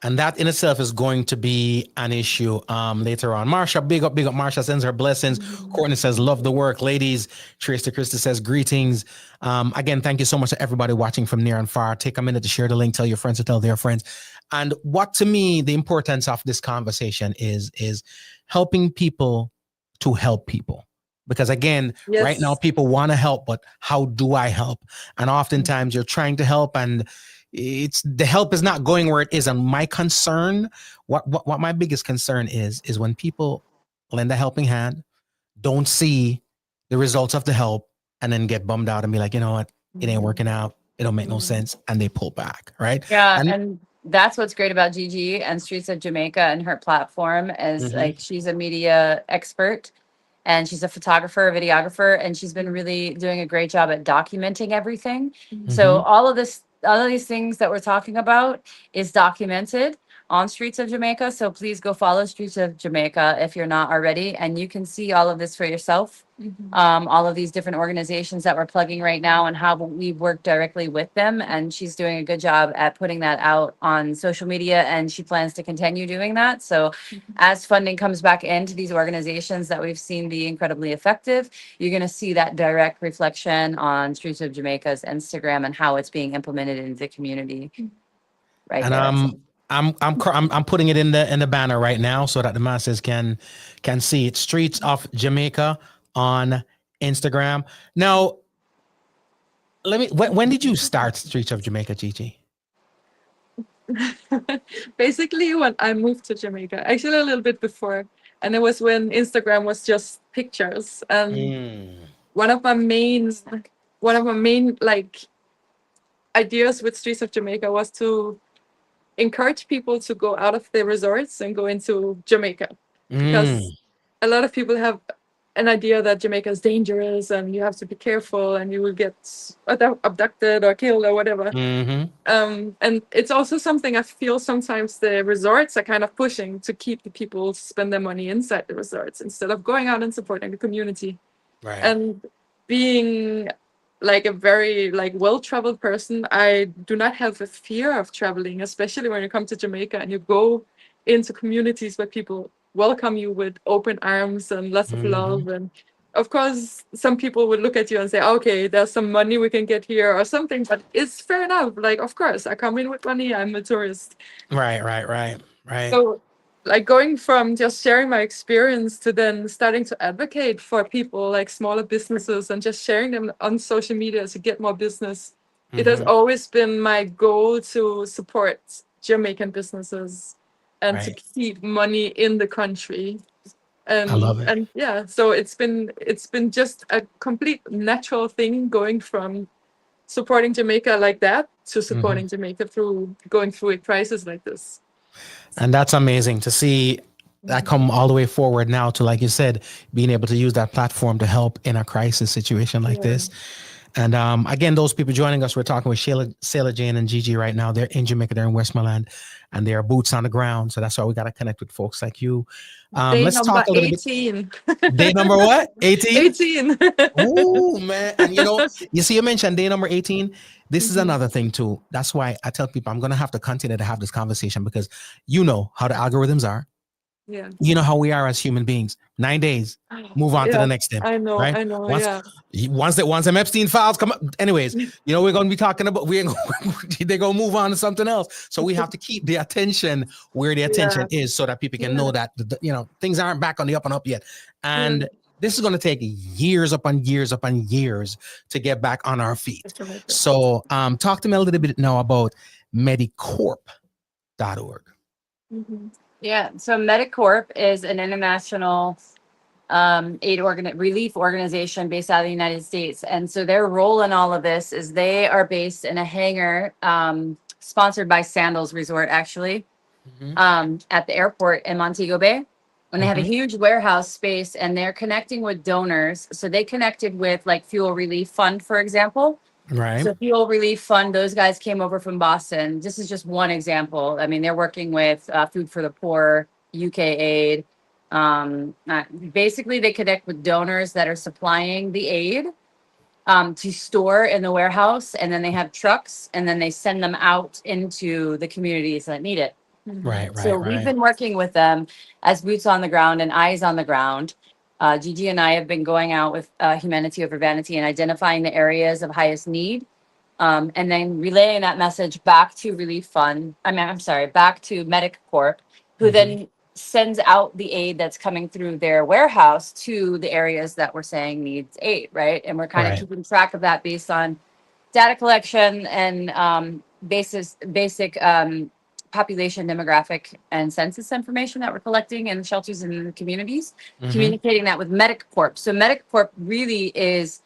And that in itself is going to be an issue later on. Marsha, big up. Marsha sends her blessings. Courtney says, love the work. Ladies, Tracy Krista says, greetings. Again, thank you so much to everybody watching from near and far. Take a minute to share the link, tell your friends to tell their friends. And what to me, the importance of this conversation is helping people to help people. Because again, right now people want to help, but how do I help? And oftentimes you're trying to help and it's the help is not going where it is. And my concern, what my biggest concern is when people lend a helping hand, don't see the results of the help, and then get bummed out and be like, you know what, it ain't working out. It don't make no sense. And they pull back. Right. Yeah. And that's what's great about GiGi and Streets of Jamaica and her platform is like, she's a media expert and she's a photographer, a videographer, and she's been really doing a great job at documenting everything. So all of these things that we're talking about is documented on Streets of Jamaica. So please go follow Streets of Jamaica if you're not already, and you can see all of this for yourself. All of these different organizations that we're plugging right now and how we work directly with them. And she's doing a good job at putting that out on social media, and she plans to continue doing that. So as funding comes back into these organizations that we've seen be incredibly effective, you're going to see that direct reflection on Streets of Jamaica's Instagram and how it's being implemented into the community. Right. And I'm putting it in the banner right now so that the masses can see it. Streets of Jamaica on Instagram. Now, when did you start Streets of Jamaica, GiGi? Basically, when I moved to Jamaica, actually a little bit before, and it was when Instagram was just pictures. And one of my main like ideas with Streets of Jamaica was to encourage people to go out of their resorts and go into Jamaica, because a lot of people have an idea that Jamaica is dangerous and you have to be careful and you will get abducted or killed or whatever. And it's also something I feel sometimes the resorts are kind of pushing to keep the people to spend their money inside the resorts instead of going out and supporting the community. Right. And being like a very well-traveled person, I do not have a fear of traveling, especially when you come to Jamaica and you go into communities where people welcome you with open arms and lots of love. And of course, some people would look at you and say, okay, there's some money we can get here or something, but it's fair enough. Like, of course, I come in with money, I'm a tourist. Right. So like going from just sharing my experience to then starting to advocate for people like smaller businesses and just sharing them on social media to get more business. It has always been my goal to support Jamaican businesses and to keep money in the country. And, I love it. And yeah, so it's been just a complete natural thing going from supporting Jamaica like that to supporting Jamaica through going through a crisis like this. And that's amazing to see that come all the way forward now to, like you said, being able to use that platform to help in a crisis situation like this. And again, those people joining us, we're talking with Sailor Jane and GiGi right now. They're in Jamaica, they're in Westmoreland, and they are boots on the ground. So that's why we got to connect with folks like you. Let's talk a little 18. bit. Day number what? 18? 18. Oh, man. And you mentioned day number 18. This is another thing too. That's why I tell people I'm going to have to continue to have this conversation, because you know how the algorithms are. Yeah. You know how we are as human beings. 9 days, move on to Yeah, the next step. I know, right? I know, Once, yeah. once them Epstein files come up, anyways, we're going to be talking about, they're going to move on to something else. So we have to keep the attention where the attention is so that people can know that, things aren't back on the up and up yet. And this is going to take years upon years upon years to get back on our feet. So talk to me a little bit now about medicorp.org. Yeah, so MediCorp is an international relief organization based out of the United States. And so their role in all of this is they are based in a hangar sponsored by Sandals Resort, actually, at the airport in Montego Bay. And they have a huge warehouse space and they're connecting with donors. So they connected with like Fuel Relief Fund, for example. Right. So Fuel Relief Fund, those guys came over from Boston. This is just one example. I mean, they're working with Food for the Poor, UK Aid. Basically, they connect with donors that are supplying the aid to store in the warehouse. And then they have trucks and then they send them out into the communities that need it. Right. So we've been working with them as boots on the ground and eyes on the ground. GiGi and I have been going out with Humanity Over Vanity and identifying the areas of highest need, and then relaying that message back to back to MediCorp, who then sends out the aid that's coming through their warehouse to the areas that we're saying needs aid, right? And we're kind of keeping track of that based on data collection and basic population demographic and census information that we're collecting in shelters and in the communities, communicating that with MediCorp. So MediCorp really is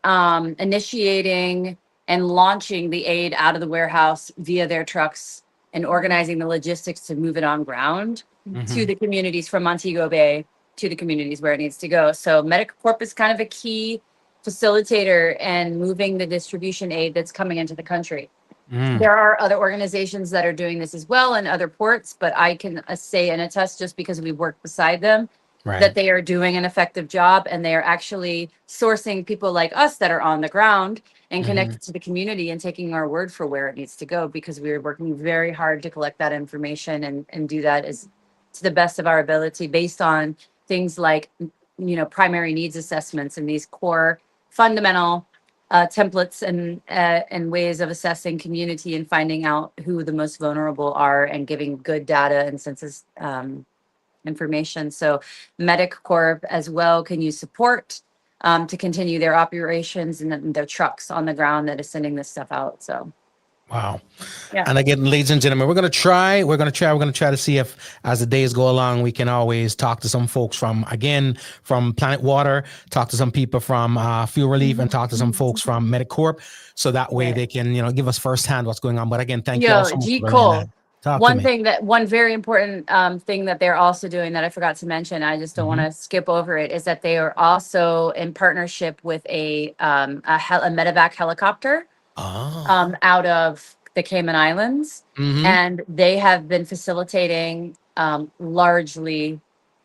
initiating and launching the aid out of the warehouse via their trucks and organizing the logistics to move it on ground to the communities from Montego Bay to the communities where it needs to go. So MediCorp is kind of a key facilitator and moving the distribution aid that's coming into the country. There are other organizations that are doing this as well in other ports, but I can say and attest, just because we work beside them, that they are doing an effective job and they are actually sourcing people like us that are on the ground and connected to the community and taking our word for where it needs to go, because we are working very hard to collect that information and do that as to the best of our ability based on things like, primary needs assessments and these core fundamental templates and ways of assessing community and finding out who the most vulnerable are and giving good data and census information. So MediCorp as well can use support to continue their operations and their trucks on the ground that is sending this stuff out. So wow. Yeah. And again, ladies and gentlemen, we're going to try to see if, as the days go along, we can always talk to some folks from Planet Water, talk to some people from Fuel Relief, and talk to some folks from MediCorp, so that way they can, give us firsthand what's going on. But again, thank you all so much G. for Cole, bringing that. One very important thing that they're also doing that I forgot to mention, I just don't want to skip over it, is that they are also in partnership with a medevac helicopter out of the Cayman Islands, and they have been facilitating largely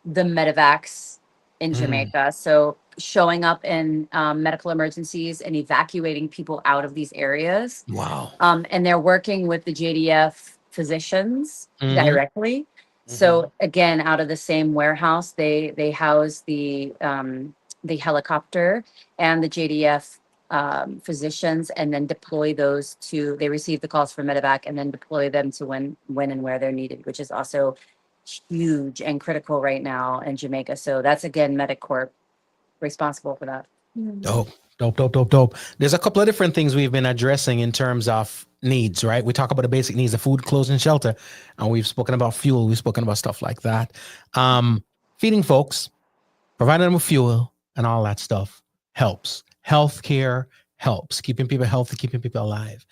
the medevacs in Jamaica. So showing up in medical emergencies and evacuating people out of these areas. Wow. And they're working with the JDF physicians directly. So again, out of the same warehouse, they house the helicopter and the JDF physicians, and then deploy those they receive the calls for medevac and then deploy them to when and where they're needed, which is also huge and critical right now in Jamaica. So that's, again, MediCorp responsible for that. Dope. There's a couple of different things we've been addressing in terms of needs, right? We talk about the basic needs of food, clothes, and shelter, and we've spoken about fuel. We've spoken about stuff like that. Feeding folks, providing them with fuel, and all that stuff helps. Healthcare helps. Keeping people healthy, keeping people alive.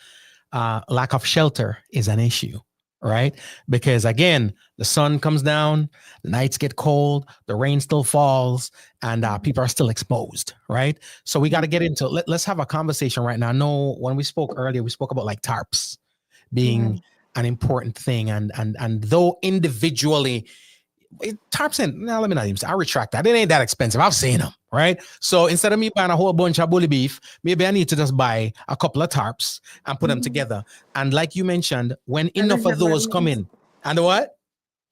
Lack of shelter is an issue, right? Because again, the sun comes down, the nights get cold, the rain still falls, and people are still exposed, right? So we got to get into let's have a conversation right now. I know when we spoke earlier, we spoke about like tarps being an important thing, and though individually, tarps ain't, now let me not even say, I retract that. It ain't that expensive. I've seen them, right? So instead of me buying a whole bunch of bully beef, maybe I need to just buy a couple of tarps and put them together. And like you mentioned, when enough of those come in, and what?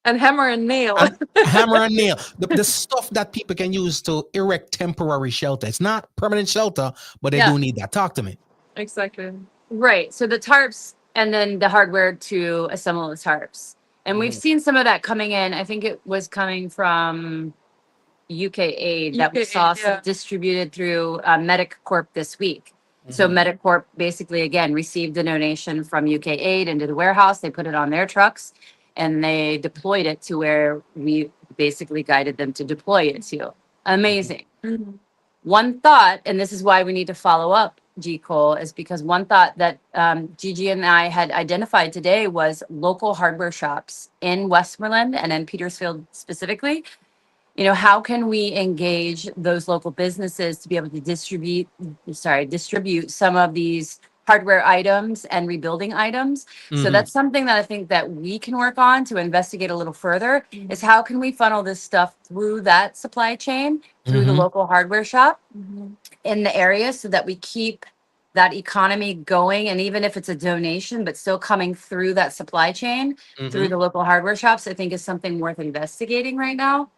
And hammer and nail. And hammer and nail. The stuff that people can use to erect temporary shelter. It's not permanent shelter, but they do need that. Talk to me. Exactly. Right. So the tarps and then the hardware to assemble the tarps. And we've seen some of that coming in. I think it was coming from UK Aid that we saw distributed through Medic Corp this week. So Medic Corp basically, again, received a donation from UK Aid into the warehouse. They put it on their trucks and they deployed it to where we basically guided them to deploy it to. Amazing. One thought, and this is why we need to follow up, G. Cole, is because one thought that GiGi and I had identified today was local hardware shops in Westmoreland and in Petersfield specifically. You know, how can we engage those local businesses to be able to distribute some of these hardware items and rebuilding items? So that's something that I think that we can work on to investigate a little further is how can we funnel this stuff through that supply chain, through the local hardware shop in the area so that we keep that economy going. And even if it's a donation, but still coming through that supply chain, through the local hardware shops, I think is something worth investigating right now.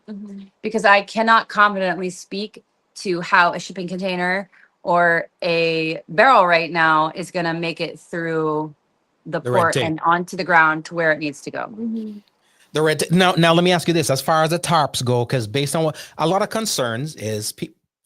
Because I cannot confidently speak to how a shipping container or a barrel right now is going to make it through the port and onto the ground to where it needs to go. Now let me ask you this: as far as the tarps go, because based on what a lot of concerns is,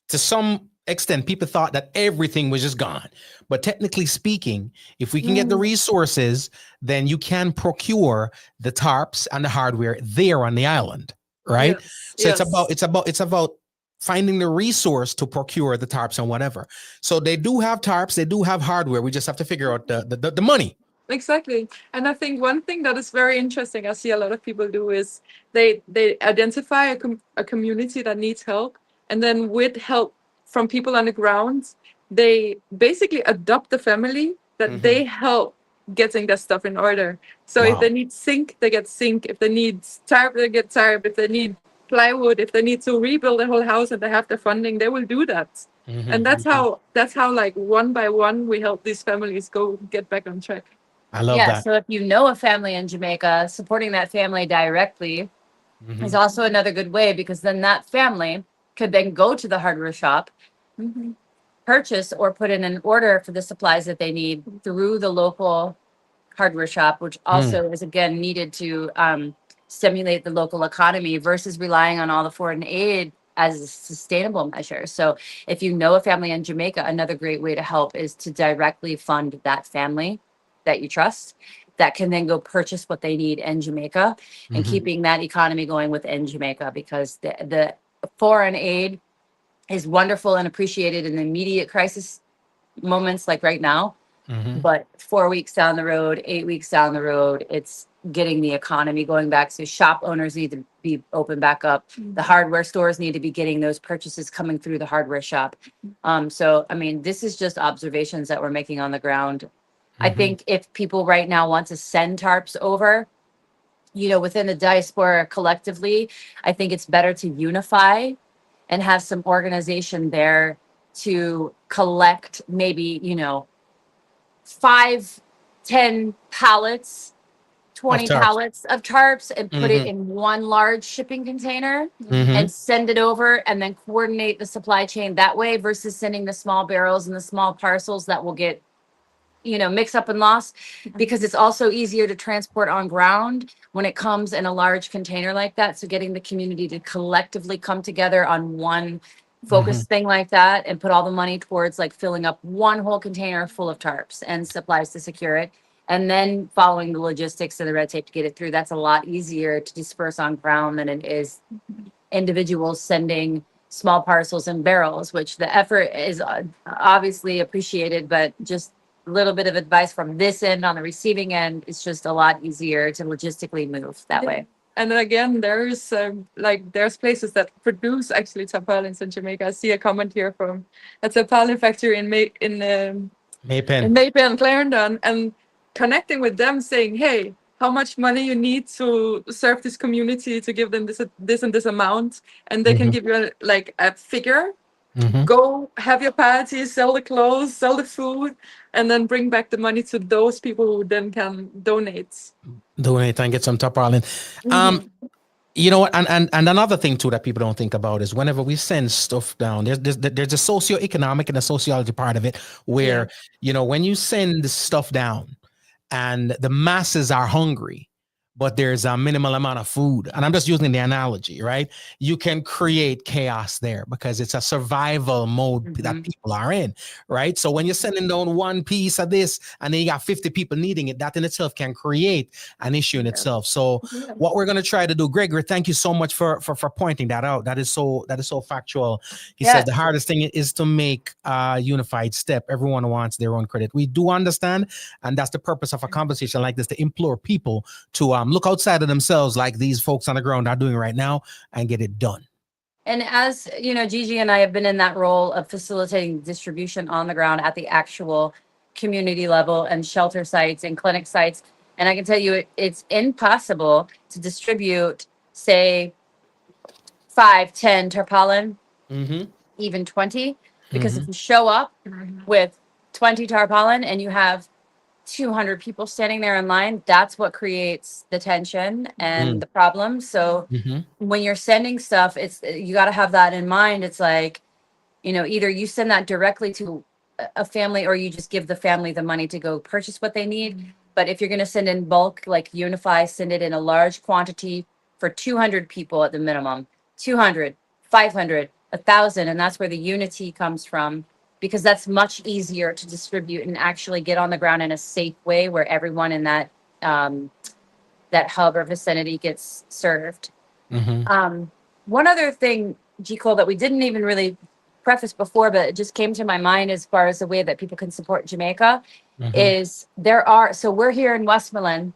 to some extent, people thought that everything was just gone. But technically speaking, if we can get the resources, then you can procure the tarps and the hardware there on the island, right? So it's about finding the resource to procure the tarps and whatever. So they do have tarps, they do have hardware. We just have to figure out the money. Exactly. And I think one thing that is very interesting, I see a lot of people do, is they identify a community that needs help, and then with help from people on the ground, they basically adopt the family that they help getting their stuff in order. So if they need zinc, they get zinc. If they need tarp, they get tarp. If they need plywood, if they need to rebuild the whole house and they have the funding, they will do that. And that's how like one by one we help these families get back on track. I love that. So if you know a family in Jamaica, supporting that family directly is also another good way, because then that family could then go to the hardware shop, purchase or put in an order for the supplies that they need through the local hardware shop, which also is again needed to stimulate the local economy versus relying on all the foreign aid as a sustainable measure. So if you know a family in Jamaica, another great way to help is to directly fund that family that you trust that can then go purchase what they need in Jamaica and keeping that economy going within Jamaica, because the foreign aid is wonderful and appreciated in immediate crisis moments like right now. But 4 weeks down the road, 8 weeks down the road, it's getting the economy going back. So shop owners need to be open back up. The hardware stores need to be getting those purchases coming through the hardware shop. So, I mean, this is just observations that we're making on the ground. I think if people right now want to send tarps over, you know, within the diaspora collectively, I think it's better to unify and have some organization there to collect maybe, you know, 5, 10 pallets, 20 pallets of tarps and put it in one large shipping container and send it over, and then coordinate the supply chain that way versus sending the small barrels and the small parcels that will get, you know, mixed up and lost, because it's also easier to transport on ground when it comes in a large container like that. So getting the community to collectively come together on one focused thing like that and put all the money towards like filling up one whole container full of tarps and supplies to secure it, and then following the logistics and the red tape to get it through. That's a lot easier to disperse on ground than it is individuals sending small parcels and barrels, which the effort is obviously appreciated, but just a little bit of advice from this end on the receiving end, it's just a lot easier to logistically move that way. And then again, there's there's places that produce actually tarpaulins in Jamaica. I see a comment here from a tarpaulin factory in Maypen, Clarendon, and connecting with them, saying, "Hey, how much money you need to serve this community to give them this and this amount," and they can give you a figure Go have your party, sell the clothes, sell the food, and then bring back the money to those people who then can donate. Donate and get some tarpaulin. You know what? And another thing too that people don't think about is whenever we send stuff down, there's a socioeconomic and a sociology part of it where, you know, when you send stuff down and the masses are hungry, but there's a minimal amount of food, and I'm just using the analogy, right? You can create chaos there because it's a survival mode that people are in, right? So when you're sending down one piece of this and then you got 50 people needing it, that in itself can create an issue in itself. So what we're going to try to do, Gregory, thank you so much for pointing that out. That is so factual. He says the hardest thing is to make a unified step. Everyone wants their own credit. We do understand, and that's the purpose of a conversation like this, to implore people to look outside of themselves like these folks on the ground are doing right now and get it done. And as you know, GiGi and I have been in that role of facilitating distribution on the ground at the actual community level and shelter sites and clinic sites. And I can tell you, it's impossible to distribute, say, 5, 10 tarpaulin, even 20, because if you show up with 20 tarpaulin and you have 200 people standing there in line, that's what creates the tension and the problem. So when you're sending stuff, you got to have that in mind. It's like, you know, either you send that directly to a family or you just give the family the money to go purchase what they need. But if you're going to send in bulk, like Unify, send it in a large quantity for 200 people at the minimum, 200, 500, 1,000. And that's where the unity comes from, because that's much easier to distribute and actually get on the ground in a safe way where everyone in that that hub or vicinity gets served. One other thing, G. Cole, that we didn't even really preface before, but it just came to my mind as far as the way that people can support Jamaica is so we're here in Westmoreland,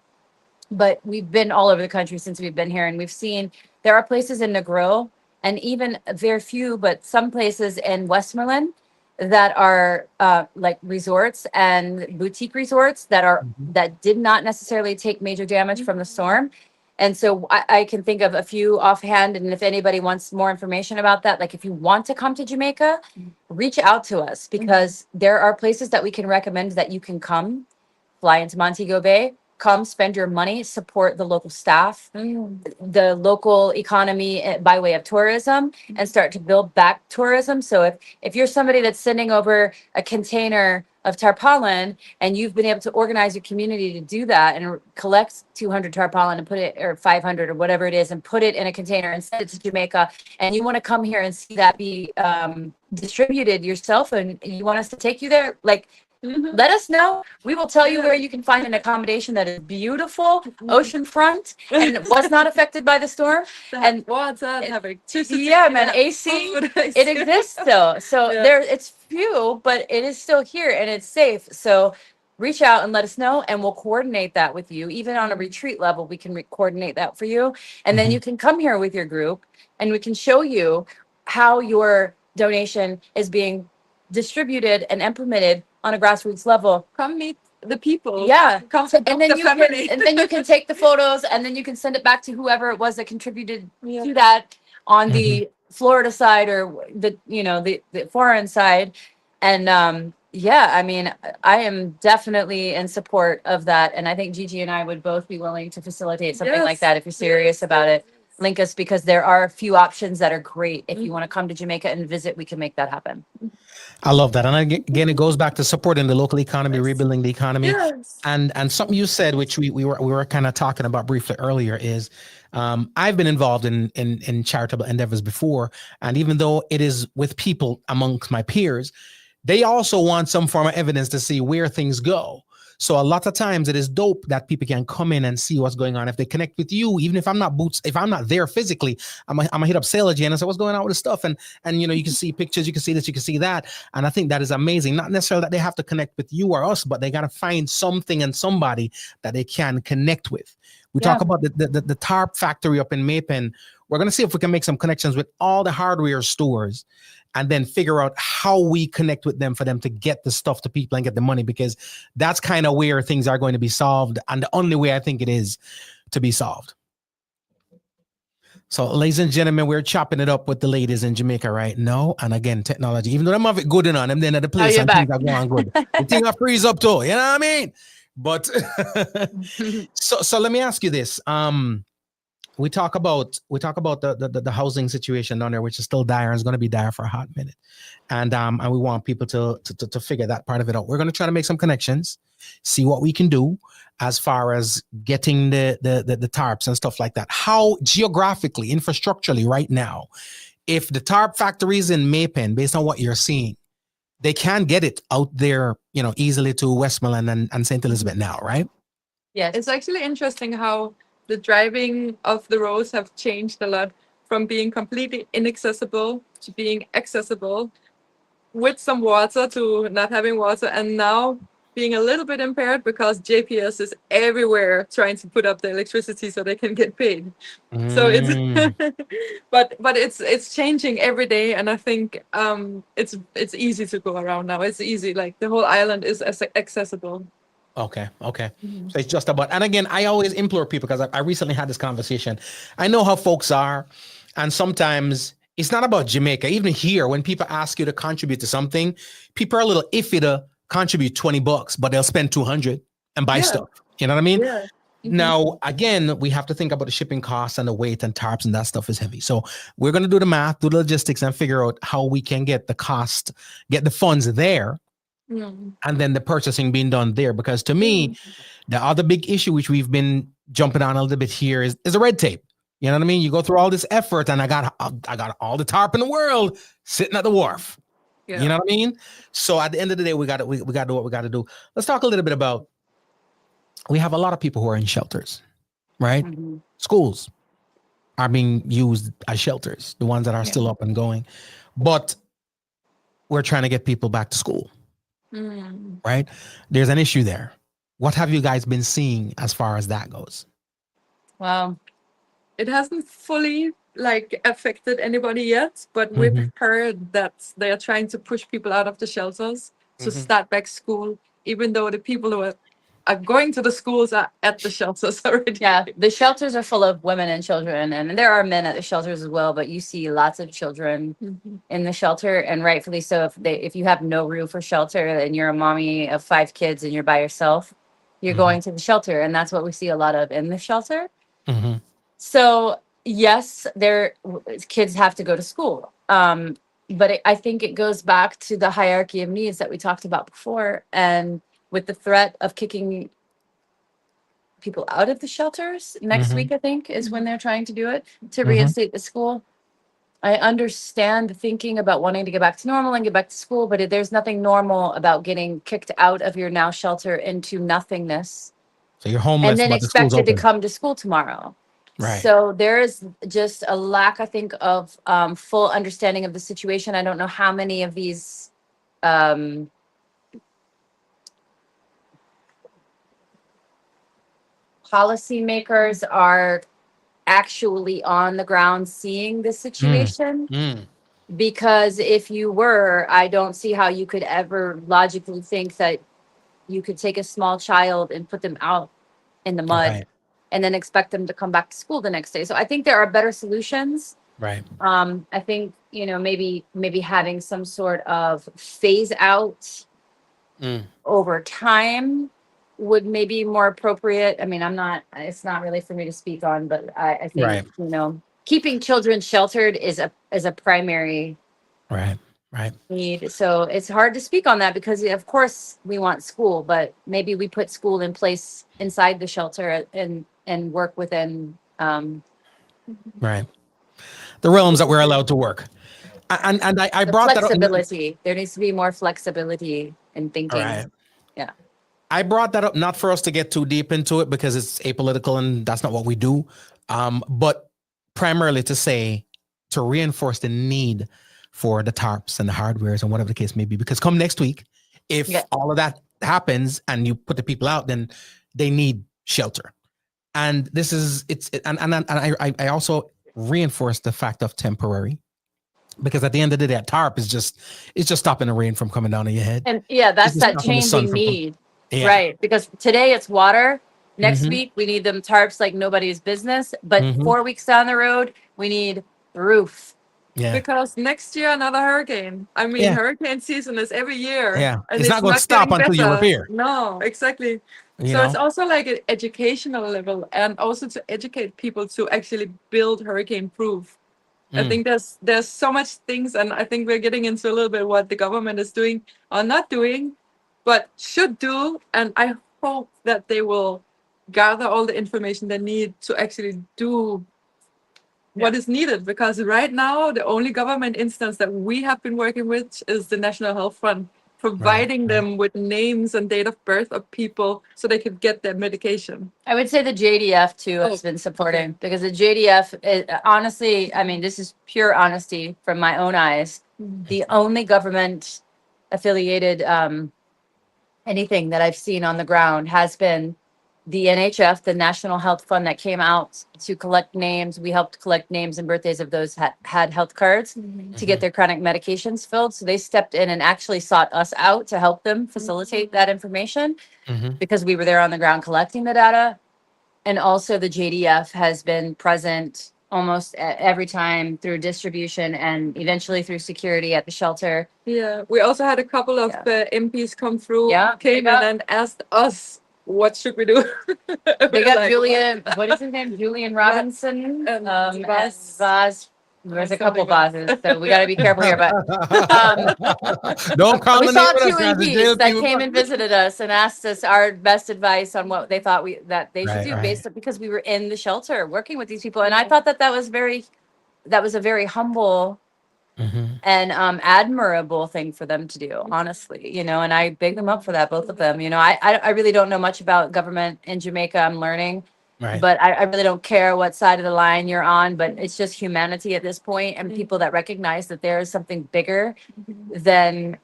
but we've been all over the country since we've been here, and we've seen there are places in Negril and even very few, but some places in Westmoreland that are like resorts and boutique resorts that did not necessarily take major damage from the storm. And so I can think of a few offhand. And if anybody wants more information about that, like if you want to come to Jamaica, reach out to us, because there are places that we can recommend that you can come, fly into Montego Bay, come spend your money, support the local staff, the local economy by way of tourism, and start to build back tourism. So if you're somebody that's sending over a container of tarpaulin and you've been able to organize your community to do that and collect 200 tarpaulin and put it, or 500 or whatever it is, and put it in a container and send it to Jamaica, and you want to come here and see that be distributed yourself, and you want us to take you there, like, let us know. We will tell you where you can find an accommodation that is beautiful, oceanfront, and was not affected by the storm. And water, have electricity. Yeah, man, AC. It exists still. So it's few, but it is still here and it's safe. So reach out and let us know, and we'll coordinate that with you. Even on a retreat level, we can coordinate that for you. And then you can come here with your group and we can show you how your donation is being distributed and implemented on a grassroots level. Come meet the people. Yeah. Come and then you can take the photos, and then you can send it back to whoever it was that contributed to that on the Florida side, or the foreign side. And I mean, I am definitely in support of that. And I think GiGi and I would both be willing to facilitate something like that if you're serious about it. Link us, because there are a few options that are great. If you want to come to Jamaica and visit, we can make that happen. I love that. And again, it goes back to supporting the local economy, rebuilding the economy. And something you said, which we were kind of talking about briefly earlier, is I've been involved in charitable endeavors before. And even though it is with people amongst my peers, they also want some form of evidence to see where things go. So a lot of times it is dope that people can come in and see what's going on. If they connect with you, even if I'm not there physically, I'm gonna hit up Sailogy and say, what's going on with this stuff? And you can see pictures, you can see this, you can see that. And I think that is amazing. Not necessarily that they have to connect with you or us, but they got to find something and somebody that they can connect with. We talk about the tarp factory up in Maypen. We're going to see if we can make some connections with all the hardware stores, and then figure out how we connect with them for them to get the stuff to people and get the money, because that's kind of where things are going to be solved, and the only way I think it is to be solved. So, ladies and gentlemen, we're chopping it up with the ladies in Jamaica right now. And again, technology, even though them have it good enough, them then at the place you're and back. things are going good. The thing I freeze up too, you know what I mean? But so let me ask you this. We talk about the housing situation down there, which is still dire and is going to be dire for a hot minute. And we want people to figure that part of it out. We're going to try to make some connections, see what we can do as far as getting the tarps and stuff like that. How geographically, infrastructurally right now, if the tarp factories in Maypen, based on what you're seeing, they can get it out there, easily to Westmoreland and St. Elizabeth now, right? Yes. It's actually interesting how the driving of the roads have changed a lot from being completely inaccessible to being accessible with some water to not having water, and now being a little bit impaired because JPS is everywhere trying to put up the electricity so they can get paid. So it's but it's changing every day, and I think it's easy to go around now. It's easy, like the whole island is accessible. Okay. So it's just about, and again, I always implore people because I recently had this conversation. I know how folks are, and sometimes it's not about Jamaica. Even here, when people ask you to contribute to something, people are a little iffy to contribute $20, but they'll spend 200 and buy stuff. You know what I mean? Yeah. Now, again, we have to think about the shipping costs and the weight and tarps, and that stuff is heavy. So we're going to do the math, do the logistics, and figure out how we can get the funds there. And then the purchasing being done there, because to me, the other big issue which we've been jumping on a little bit here is the red tape. You know what I mean? You go through all this effort, and I got all the tarp in the world sitting at the wharf. Yeah. You know what I mean? So at the end of the day, we got to do what we got to do. Let's talk a little bit about. We have a lot of people who are in shelters, right? Schools are being used as shelters, the ones that are still up and going, but we're trying to get people back to school. Right? There's an issue there. What have you guys been seeing as far as that goes? Well, it hasn't fully affected anybody yet, but we've heard that they are trying to push people out of the shelters to start back school, even though the people who are going to the schools are at the shelters already. yeah, the shelters are full of women and children, and there are men at the shelters as well, but you see lots of children in the shelter, and rightfully so. If you have no roof or shelter and you're a mommy of 5 kids and you're by yourself, you're going to the shelter, and that's what we see a lot of in the shelter. So yes, kids have to go to school, but I think it goes back to the hierarchy of needs that we talked about before, and with the threat of kicking people out of the shelters next week, I think, is when they're trying to do it to reinstate the school. I understand the thinking about wanting to get back to normal and get back to school, but there's nothing normal about getting kicked out of your now shelter into nothingness. So you're homeless, and then but the school's expected to open. come to school tomorrow. Right. So there is just a lack, I think, of full understanding of the situation. I don't know how many of these policymakers are actually on the ground seeing the situation. Because if you were, I don't see how you could ever logically think that you could take a small child and put them out in the mud and then expect them to come back to school the next day. So I think there are better solutions. Right. I think, maybe having some sort of phase out over time would maybe more appropriate. I mean, it's not really for me to speak on, but I think, keeping children sheltered is a primary need. So it's hard to speak on that because of course we want school, but maybe we put school in place inside the shelter and work within the realms that we're allowed to work. And I brought that up. Flexibility. There needs to be more flexibility in thinking. Yeah. I brought that up not for us to get too deep into it because it's apolitical and that's not what we do. But primarily to reinforce the need for the tarps and the hardwares and whatever the case may be. Because come next week, if all of that happens and you put the people out, then they need shelter. And I also reinforce the fact of temporary. Because at the end of the day, that tarp is just stopping the rain from coming down on your head. And that's that changing need. Right. Because today it's water. Next week we need them tarps like nobody's business. But 4 weeks down the road, We need roof. Yeah. Because next year another hurricane. I mean, Yeah. hurricane season is every year. Yeah. And It's not going to stop getting until you better. repair. No, exactly. You So know? it's also like an educational level, and also to educate people to actually build hurricane proof. I think there's so much things, and I think we're getting into a little bit what the government is doing or not doing, but should do. And I hope that they will gather all the information they need to actually do what is needed, because right now the only government instance that we have been working with is the National Health Fund, providing them with names and date of birth of people so they could get their medication. I would say the JDF too has been supporting, because the JDF, honestly, I mean, this is pure honesty from my own eyes. The only government affiliated anything that I've seen on the ground has been the NHF, the National Health Fund, that came out to collect names. We helped collect names and birthdays of those had health cards to get their chronic medications filled. So they stepped in and actually sought us out to help them facilitate that information, because we were there on the ground collecting the data. And also the JDF has been present almost every time through distribution and eventually through security at the shelter. Yeah, we also had a couple of MPs come through, came Yeah. in and asked us, what should we do? They got Like, Julian, what is his name? Julian Robinson. and As Vaz. There's a couple something Vazes, so we got to be careful here. But Don't call we the saw name of two us, guys. The jail MPs that people- came and visited us and asked us our best advice on what they thought that they should Right, do, right. based on, because we were in the shelter working with these people, and I thought that was a very humble and admirable thing for them to do, honestly, you know, and I big them up for that, both of them. You know, I really don't know much about government in Jamaica. I'm learning, Right. but I really don't care what side of the line you're on, but it's just humanity at this point, and people that recognize that there is something bigger than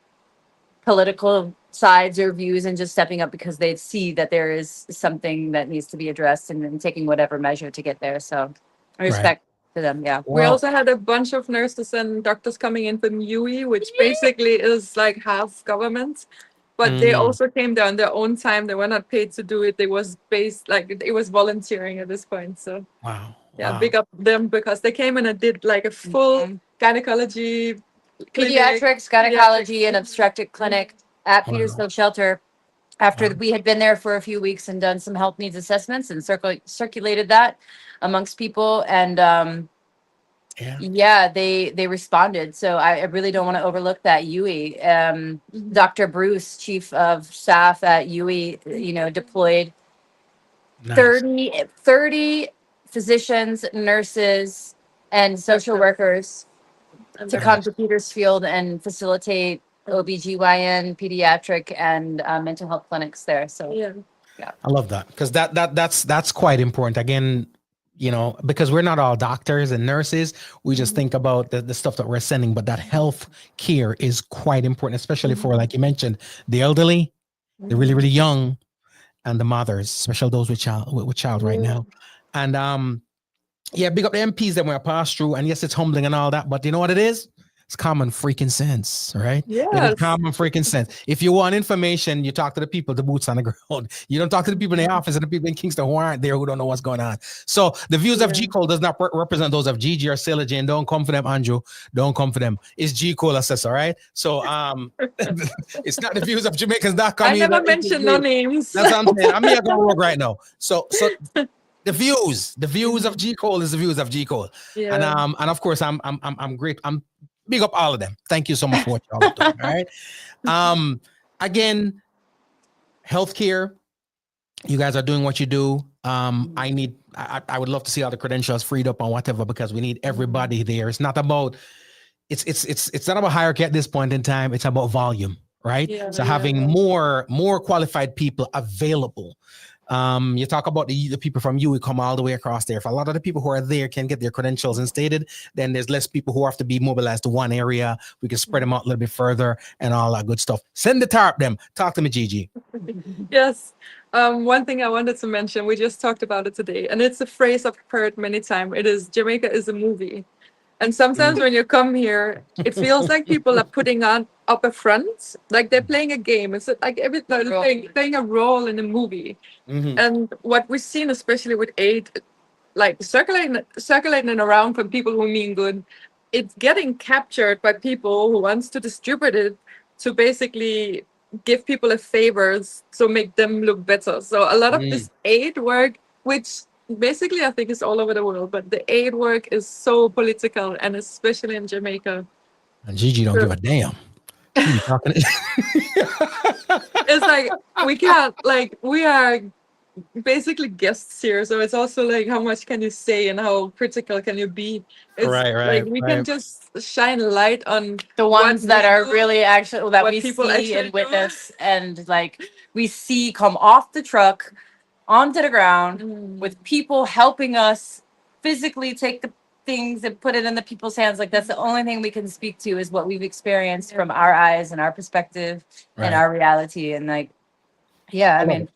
political sides or views, and just stepping up because they see that there is something that needs to be addressed, and then taking whatever measure to get there. So respect to them. Yeah. we also had a bunch of nurses and doctors coming in from UE, which basically is like half government. But they also came there on their own time. They were not paid to do it. They was based, like, it was volunteering at this point. So Wow. yeah, Wow. big up them, because they came in and did like a full gynecology clinic. Pediatrics, gynecology, and obstetric clinic at Wow. Petersfield Shelter. After we had been there for a few weeks and done some health needs assessments and circulated that amongst people, and they responded. So I really don't want to overlook that. UE, Dr. Bruce, chief of staff at UE, you know, deployed Nice. 30 physicians, nurses, and social workers to come to Petersfield and facilitate OBGYN, pediatric, and mental health clinics there. So Yeah. I love that, because that's quite important. Again, you know, because we're not all doctors and nurses, we just think about the stuff that we're sending, but that health care is quite important, especially for, like you mentioned, the elderly, the really, really young, and the mothers, especially those with child right now. And big up the MPs that we're passed through. And yes, it's humbling and all that, but you know what it is? It's common freaking sense, right? It is Yes. common freaking sense. If you want information, you talk to the people, the boots on the ground. You don't talk to the people in the office and the people in Kingston who aren't there, who don't know what's going on. So the views of G. Cole does not represent those of GiGi or Sailor Jane. Don't come for them, Andrew. Don't come for them. It's G. Cole assess, all right? So it's not the views of Jamaicans.com. I never mentioned no names. That's what I'm saying. I'm here going to work right now. So the views of G. Cole is the views of G. Cole. Yeah. And of course I'm great. I'm big up all of them. Thank you so much for what y'all are doing. All right. Again, healthcare. You guys are doing what you do. I would love to see all the credentials freed up on whatever, because we need everybody there. It's not about it's not about hierarchy at this point in time. It's about volume, right? So having more qualified people available. You talk about the people from UE come all the way across there. If a lot of the people who are there can get their credentials instated, then there's less people who have to be mobilized to one area. We can spread them out a little bit further and all that good stuff. Send the tarp them. Talk to me, GiGi. Yes. One thing I wanted to mention, we just talked about it today, and it's a phrase I've heard many times. It is, Jamaica is a movie. And sometimes when you come here, it feels like people are putting on up a front, like they're playing a game. It's like playing a role in a movie. And what we've seen, especially with aid, like circulating around from people who mean good. It's getting captured by people who wants to distribute it to basically give people a favors to make them look better. So a lot of this aid work, which basically I think is all over the world, but the aid work is so political, and especially in Jamaica. And GiGi don't give a damn. She be talking. It's like we can't, like, we are basically guests here, so it's also like how much can you say and how critical can you be. It's like we can just shine light on The ones what that we are do, really actually that what we people see actually and do. witness, and like we see come off the truck onto the ground with people helping us physically take the things and put it in the people's hands. Like that's the only thing we can speak to is what we've experienced from our eyes and our perspective and our reality. And like, yeah, I mean,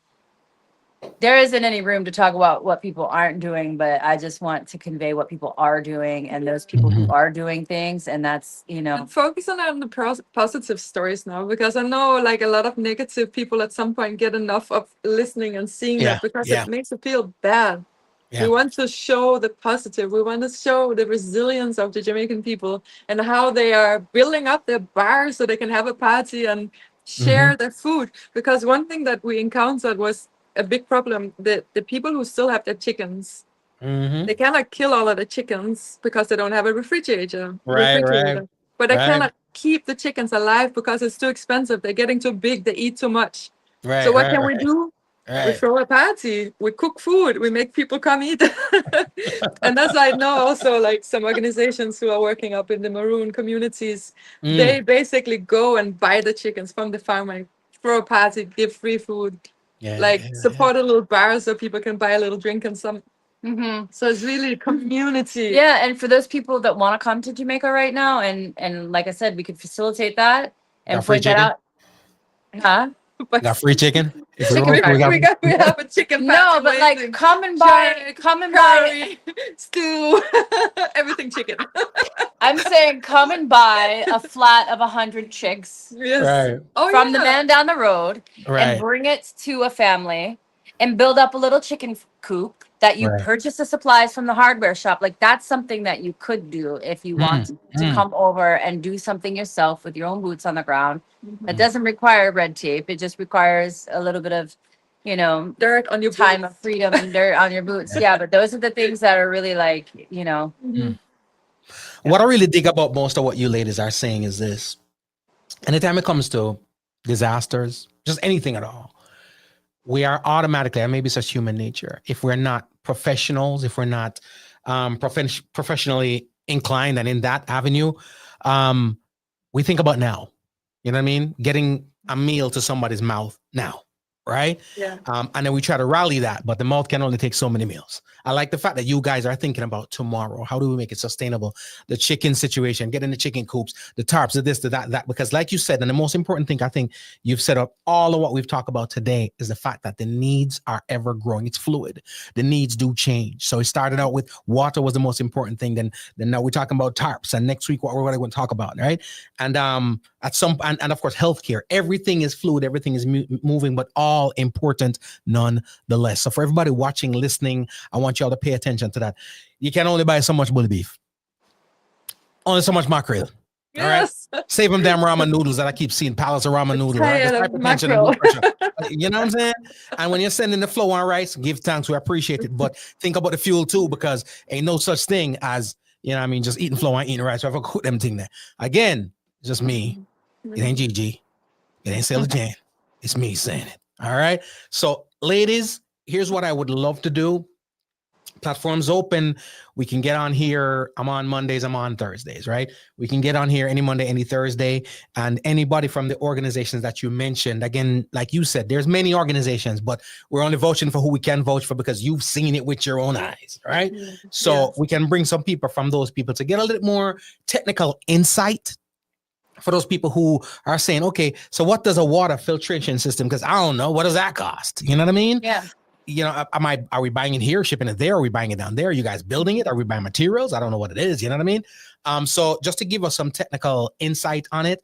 there isn't any room to talk about what people aren't doing, but I just want to convey what people are doing and those people who are doing things. And that's, you know, And focus on the positive stories now, because I know like a lot of negative people at some point get enough of listening and seeing that, because it makes you feel bad. We want to show the positive. We want to show the resilience of the Jamaican people and how they are building up their bars so they can have a party and share their food. Because one thing that we encountered was a big problem. The people who still have their chickens, they cannot kill all of the chickens because they don't have a refrigerator. But they cannot keep the chickens alive because it's too expensive. They're getting too big. They eat too much. So what can we do? We throw a party, we cook food, we make people come eat. And that's, I know also like some organizations who are working up in the maroon communities, they basically go and buy the chickens from the farmer, throw a party, give free food, support a little bar so people can buy a little drink and some. So it's really community. yeah. And for those people that want to come to Jamaica right now, and like I said, we could facilitate that and point that out. Huh? Got free chicken. We have a chicken. No, but like come and buy stew, everything chicken. I'm saying come and buy a flat of 100 chicks from the man down the road and bring it to a family and build up a little chicken coop that you purchase the supplies from the hardware shop. Like that's something that you could do if you want to come over and do something yourself with your own boots on the ground. That doesn't require red tape. It just requires a little bit of, you know, dirt on your time of freedom and dirt on your boots. Yeah, but those are the things that are really like, you know. What I really dig about most of what you ladies are saying is this. Anytime it comes to disasters, just anything at all, we are automatically, and maybe it's just human nature, if we're not professionals, if we're not professionally inclined and in that avenue, we think about now. You know what I mean? Getting a meal to somebody's mouth now, right? Yeah. And then we try to rally that, but the mouth can only take so many meals. I like the fact that you guys are thinking about tomorrow. How do we make it sustainable? The chicken situation, getting the chicken coops, the tarps, the this, the that, because like you said, and the most important thing I think you've set up all of what we've talked about today is the fact that the needs are ever growing. It's fluid. The needs do change. So it started out with water was the most important thing. Then now we're talking about tarps, and next week what we're going to talk about, right? And at some and of course healthcare. Everything is fluid. Everything is moving, but all important nonetheless. So for everybody watching, listening, I want y'all to pay attention to that. You can only buy so much bull beef, only so much mackerel. Yes. All right, save them damn ramen noodles that I keep seeing, pallets of ramen noodles. Right? You know what I'm saying? And when you're sending the flow on rice, give thanks. We appreciate it, but think about the fuel too, because ain't no such thing as, you know what I mean, just eating flow and eating rice. So I have to cook them thing there. Again, it's just me. It ain't GiGi. It ain't Sailor Jan. It's me saying it. All right. So, ladies, here's what I would love to do. Platforms open. We can get on here. I'm on Mondays. I'm on Thursdays, right? We can get on here any Monday, any Thursday. And anybody from the organizations that you mentioned, again, like you said, there's many organizations, but we're only vouching for who we can vouch for because you've seen it with your own eyes, right? So we can bring some people from those people to get a little more technical insight for those people who are saying, okay, so what does a water filtration system? Because I don't know, what does that cost? You know what I mean? Yeah. You know, are we buying it here, shipping it there? Are we buying it down there? Are you guys building it? Are we buying materials? I don't know what it is. You know what I mean? So just to give us some technical insight on it.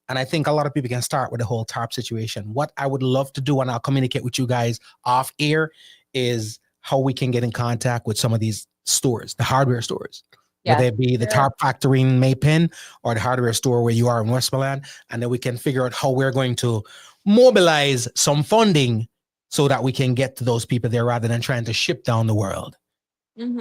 And I think a lot of people can start with the whole tarp situation. What I would love to do, and I'll communicate with you guys off air, is how we can get in contact with some of these stores, the hardware stores. Yeah. Whether it be the Tarp Factory in Maypen or the hardware store where you are in Westmoreland, and then we can figure out how we're going to mobilize some funding so that we can get to those people there rather than trying to ship down the world.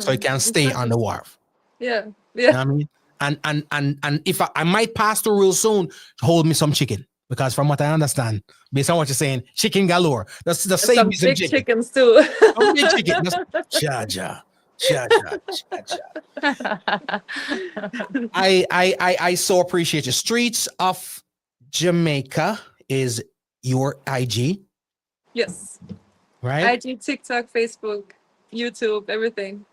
So it can stay on the wharf. Yeah. You know what I mean? And if I might pass the rule soon, hold me some chicken. Because from what I understand, based on what you're saying, chicken galore. That's the same Some piece of big chicken. chickens too. Some big chicken. Cha. I so appreciate you. Streets of Jamaica is your IG, Yes. right? IG, TikTok, Facebook, YouTube, everything.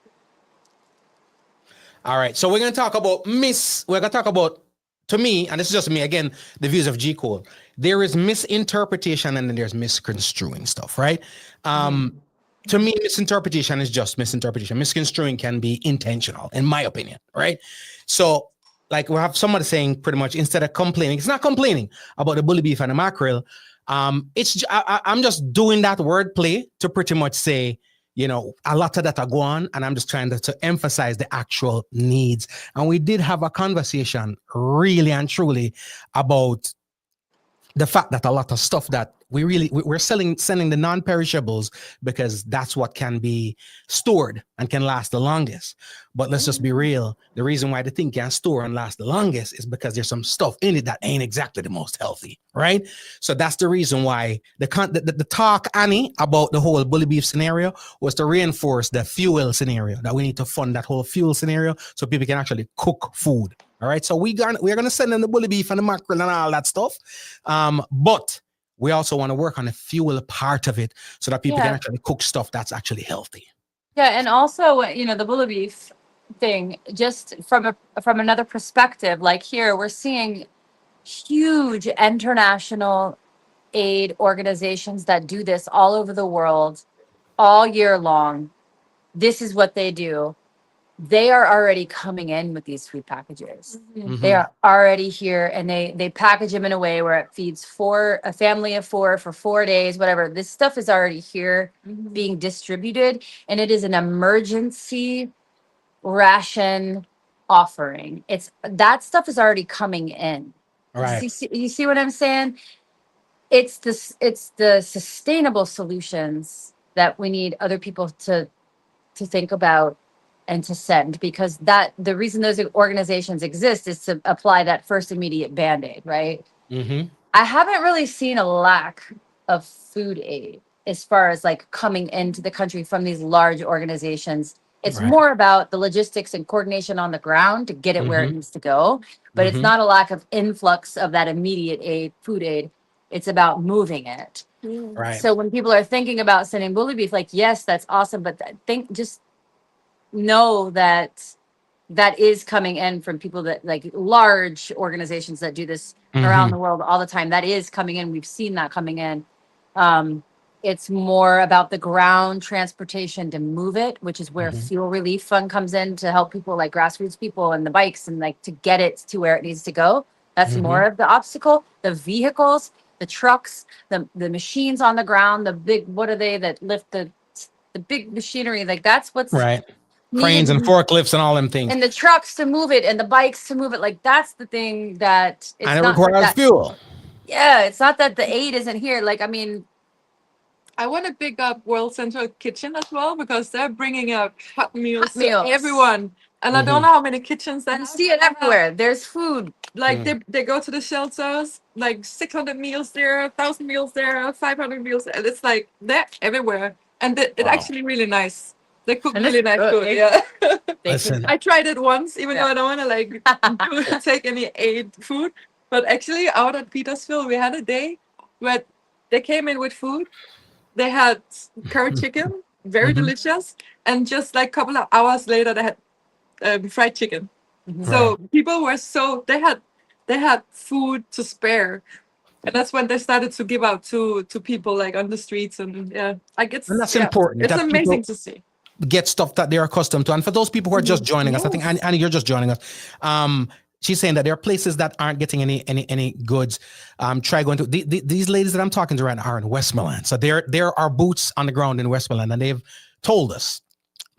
All right. So we're gonna talk about to me, and this is just me again, the views of G Cole. There is misinterpretation and then there's misconstruing stuff, right? To me, misinterpretation is just misinterpretation. Misconstruing can be intentional, in my opinion, right? So, like we have somebody saying pretty much instead of complaining, it's not complaining about the bully beef and the mackerel. I'm just doing that wordplay to pretty much say, you know, a lot of that are going on, and I'm just trying to emphasize the actual needs. And we did have a conversation really and truly about the fact that a lot of stuff that we're sending the non-perishables because that's what can be stored and can last the longest. But let's just be real. The reason why the thing can store and last the longest is because there's some stuff in it that ain't exactly the most healthy, right? So that's the reason why the talk, Annie, about the whole bully beef scenario was to reinforce the fuel scenario, that we need to fund that whole fuel scenario so people can actually cook food. All right. So we're gonna send them the bully beef and the mackerel and all that stuff. But we also want to work on the fuel part of it so that people can actually cook stuff that's actually healthy. Yeah, and also, you know, the bully beef thing, just from another perspective, like here, we're seeing huge international aid organizations that do this all over the world, all year long. This is what they do. They are already coming in with these food packages. They are already here, and they package them in a way where it feeds a family of 4 for 4 days, whatever. This stuff is already here being distributed, and it is an emergency ration offering. That stuff is already coming in. Right. You see what I'm saying? It's the sustainable solutions that we need other people to think about and to send, because the reason those organizations exist is to apply that first immediate Band-Aid, right? I haven't really seen a lack of food aid as far as like coming into the country from these large organizations. It's more about the logistics and coordination on the ground to get it where it needs to go. But it's not a lack of influx of that immediate food aid. It's about moving it. Right. So when people are thinking about sending bully beef, like, yes, that's awesome, but just know that is coming in from people that, like, large organizations that do this around the world all the time. That is coming in. We've seen that coming in. It's more about the ground transportation to move it, which is where Fuel Relief Fund comes in to help people like grassroots people and the bikes and like to get it to where it needs to go. That's more of the obstacle. The vehicles, the trucks, the machines on the ground, the big, what are they that lift the big machinery? Like that's what's cranes and forklifts and all them things. And the trucks to move it and the bikes to move it. Like that's the thing that it's and it not requires that, fuel. Yeah, it's not that the aid isn't here. Like, I mean, I want to pick up World Central Kitchen as well, because they're bringing up hot meals to meals. everyone. And I don't know how many kitchens they you see it everywhere. There's food. Like they go to the shelters, like 600 meals there, 1,000 meals there, 500 meals, and it's like they're everywhere. And it's actually really nice. They cook And really it's nice good. food. Yeah. Listen, I tried it once, even though I don't want to like take any aid food. But actually, out at Petersville, we had a day where they came in with food. They had curry chicken, very delicious, and just like a couple of hours later, they had fried chicken. So people were they had food to spare, and that's when they started to give out to people like on the streets, and I guess that's important. It's that amazing to see. Get stuff that they're accoused to. And for those people who are just joining us, I think Annie, you're just joining us. She's saying that there are places that aren't getting any goods. Try going to these ladies that I'm talking to right now are in Westmoreland. So there are boots on the ground in Westmoreland, and they've told us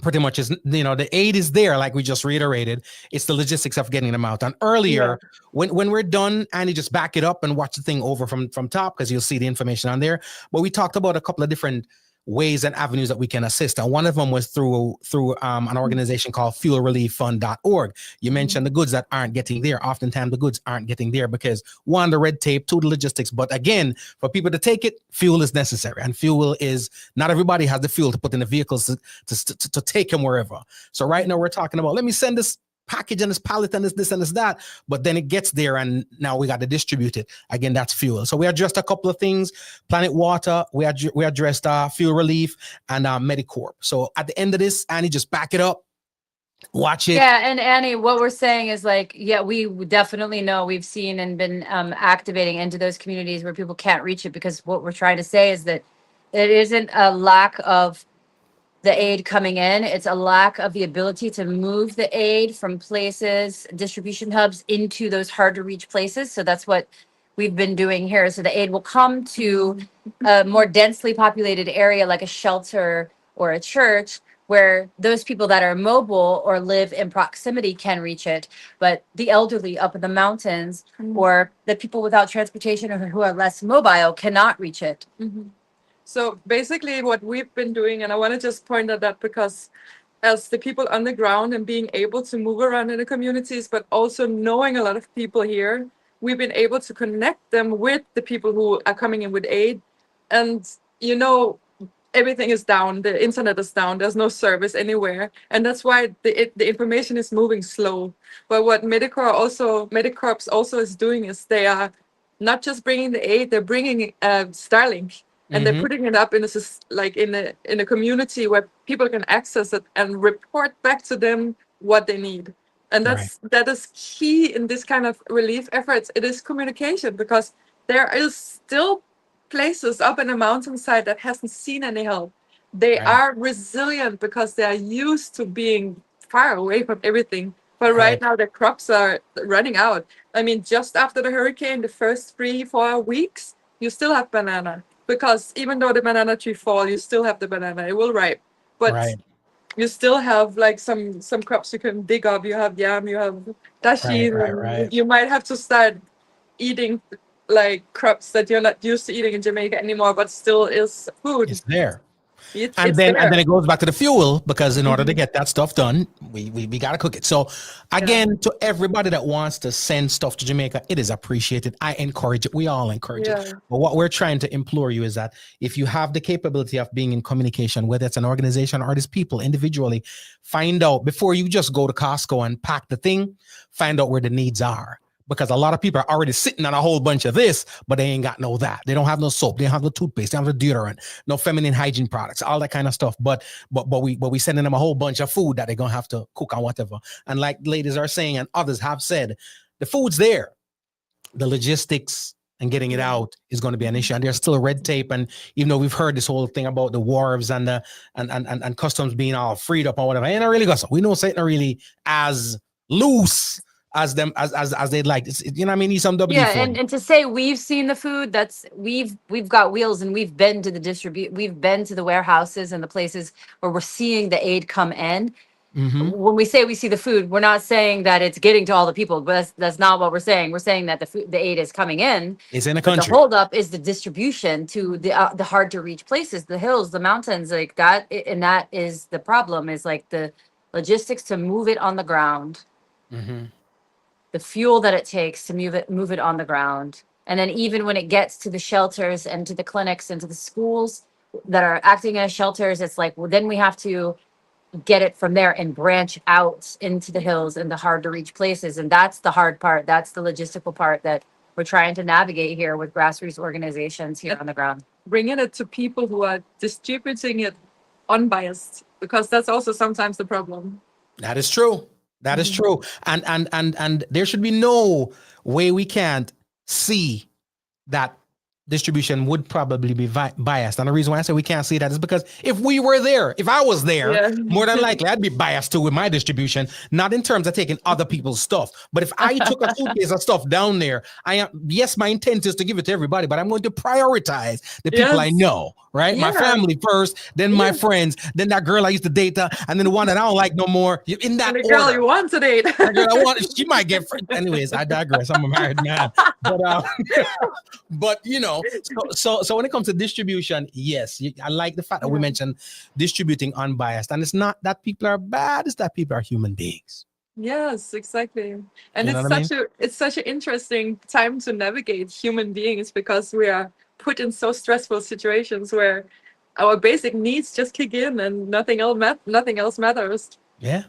pretty much is, the aid is there, like we just reiterated. It's the logistics of getting them out. And earlier, when we're done, Annie, just back it up and watch the thing over from top, because you'll see the information on there. But we talked about a couple of different ways and avenues that we can assist. And one of them was through an organization called fuelrelieffund.org. You mentioned the goods that aren't getting there. Oftentimes the goods aren't getting there because, one, the red tape, two, the logistics. But again, for people to take it, fuel is necessary. And fuel is, not everybody has the fuel to put in the vehicles to take them wherever. So right now we're talking about, let me send this package and this pallet and this and this that, but then it gets there and now we got to distribute it. Again, that's fuel. So we addressed a couple of things: Planet Water, we addressed Fuel Relief, and Medicorp. So at the end of this, Annie, just back it up, watch it. Yeah, and Annie, what we're saying is like, we definitely know, we've seen and been activating into those communities where people can't reach it, because what we're trying to say is that it isn't a lack of the aid coming in, it's a lack of the ability to move the aid from places, distribution hubs, into those hard to reach places. So that's what we've been doing here. So the aid will come to a more densely populated area like a shelter or a church, where those people that are mobile or live in proximity can reach it, but the elderly up in the mountains or the people without transportation or who are less mobile cannot reach it. So basically what we've been doing, and I want to just point at that because as the people on the ground and being able to move around in the communities, but also knowing a lot of people here, we've been able to connect them with the people who are coming in with aid. And, everything is down, the internet is down, there's no service anywhere. And that's why the information is moving slow. But what Medicorps also is doing is they are not just bringing the aid, they're bringing Starlink. And they're putting it up in a community where people can access it and report back to them what they need. And that is key in this kind of relief efforts. It is communication, because there is still places up in the mountainside that hasn't seen any help. They are resilient because they are used to being far away from everything. But right now their crops are running out. I mean, just after the hurricane, the first 3-4 weeks, you still have banana. Because even though the banana tree fall, you still have the banana. It will ripe, but you still have like some crops you can dig up. You have yam, you have dashi. You might have to start eating like crops that you're not used to eating in Jamaica anymore, but still is food. It's there. And then it goes back to the fuel, because in order to get that stuff done, we got to cook it. So again, to everybody that wants to send stuff to Jamaica, it is appreciated. I encourage it. We all encourage it. But what we're trying to implore you is that if you have the capability of being in communication, whether it's an organization or these people individually, find out before you just go to Costco and pack the thing, find out where the needs are. Because a lot of people are already sitting on a whole bunch of this, but they ain't got no that. They don't have no soap. They don't have no toothpaste. They don't have no deodorant, no feminine hygiene products, all that kind of stuff. But we sending them a whole bunch of food that they're gonna have to cook or whatever. And like ladies are saying, and others have said, the food's there. The logistics and getting it out is going to be an issue. And there's still red tape. And even though we've heard this whole thing about the wharves and the and customs being all freed up or whatever, ain't really got so. We know it's not really as loose as they'd like. It's, you know what I mean? Some W. And to say we've seen the food, that's we've got wheels, and we've been to we've been to the warehouses and the places where we're seeing the aid come in. When we say we see the food, we're not saying that it's getting to all the people, but that's not what we're saying. We're saying that the aid is coming in. It's in the country. The holdup is the distribution to the hard to reach places, the hills, the mountains, like that, and that is the problem. Is like the logistics to move it on the ground. The fuel that it takes to move it on the ground. And then even when it gets to the shelters and to the clinics and to the schools that are acting as shelters, it's like, well, then we have to get it from there and branch out into the hills and the hard to reach places. And that's the hard part. That's the logistical part that we're trying to navigate here with grassroots organizations here on the ground. Bringing it to people who are distributing it unbiased, because that's also sometimes the problem. That is true. That is true. And there should be no way we can't see that distribution would probably be biased. And the reason why I say we can't see that is because if we were there, if I was there, more than likely I'd be biased too with my distribution, not in terms of taking other people's stuff. But if I took a suitcase of stuff down there, yes, my intent is to give it to everybody, but I'm going to prioritize the people I know, right? My family first, then my friends, then that girl I used to date, and then the one that I don't like no more. In that and the order. girl you want to date. The girl I want, she might get friends. Anyways, I digress. I'm a married man. But you know, so when it comes to distribution, yes, I like the fact that we mentioned distributing unbiased, and it's not that people are bad; it's that people are human beings. Yes, exactly. And You know it's such an interesting time to navigate human beings because we are put in so stressful situations where our basic needs just kick in and nothing else matters. Yeah.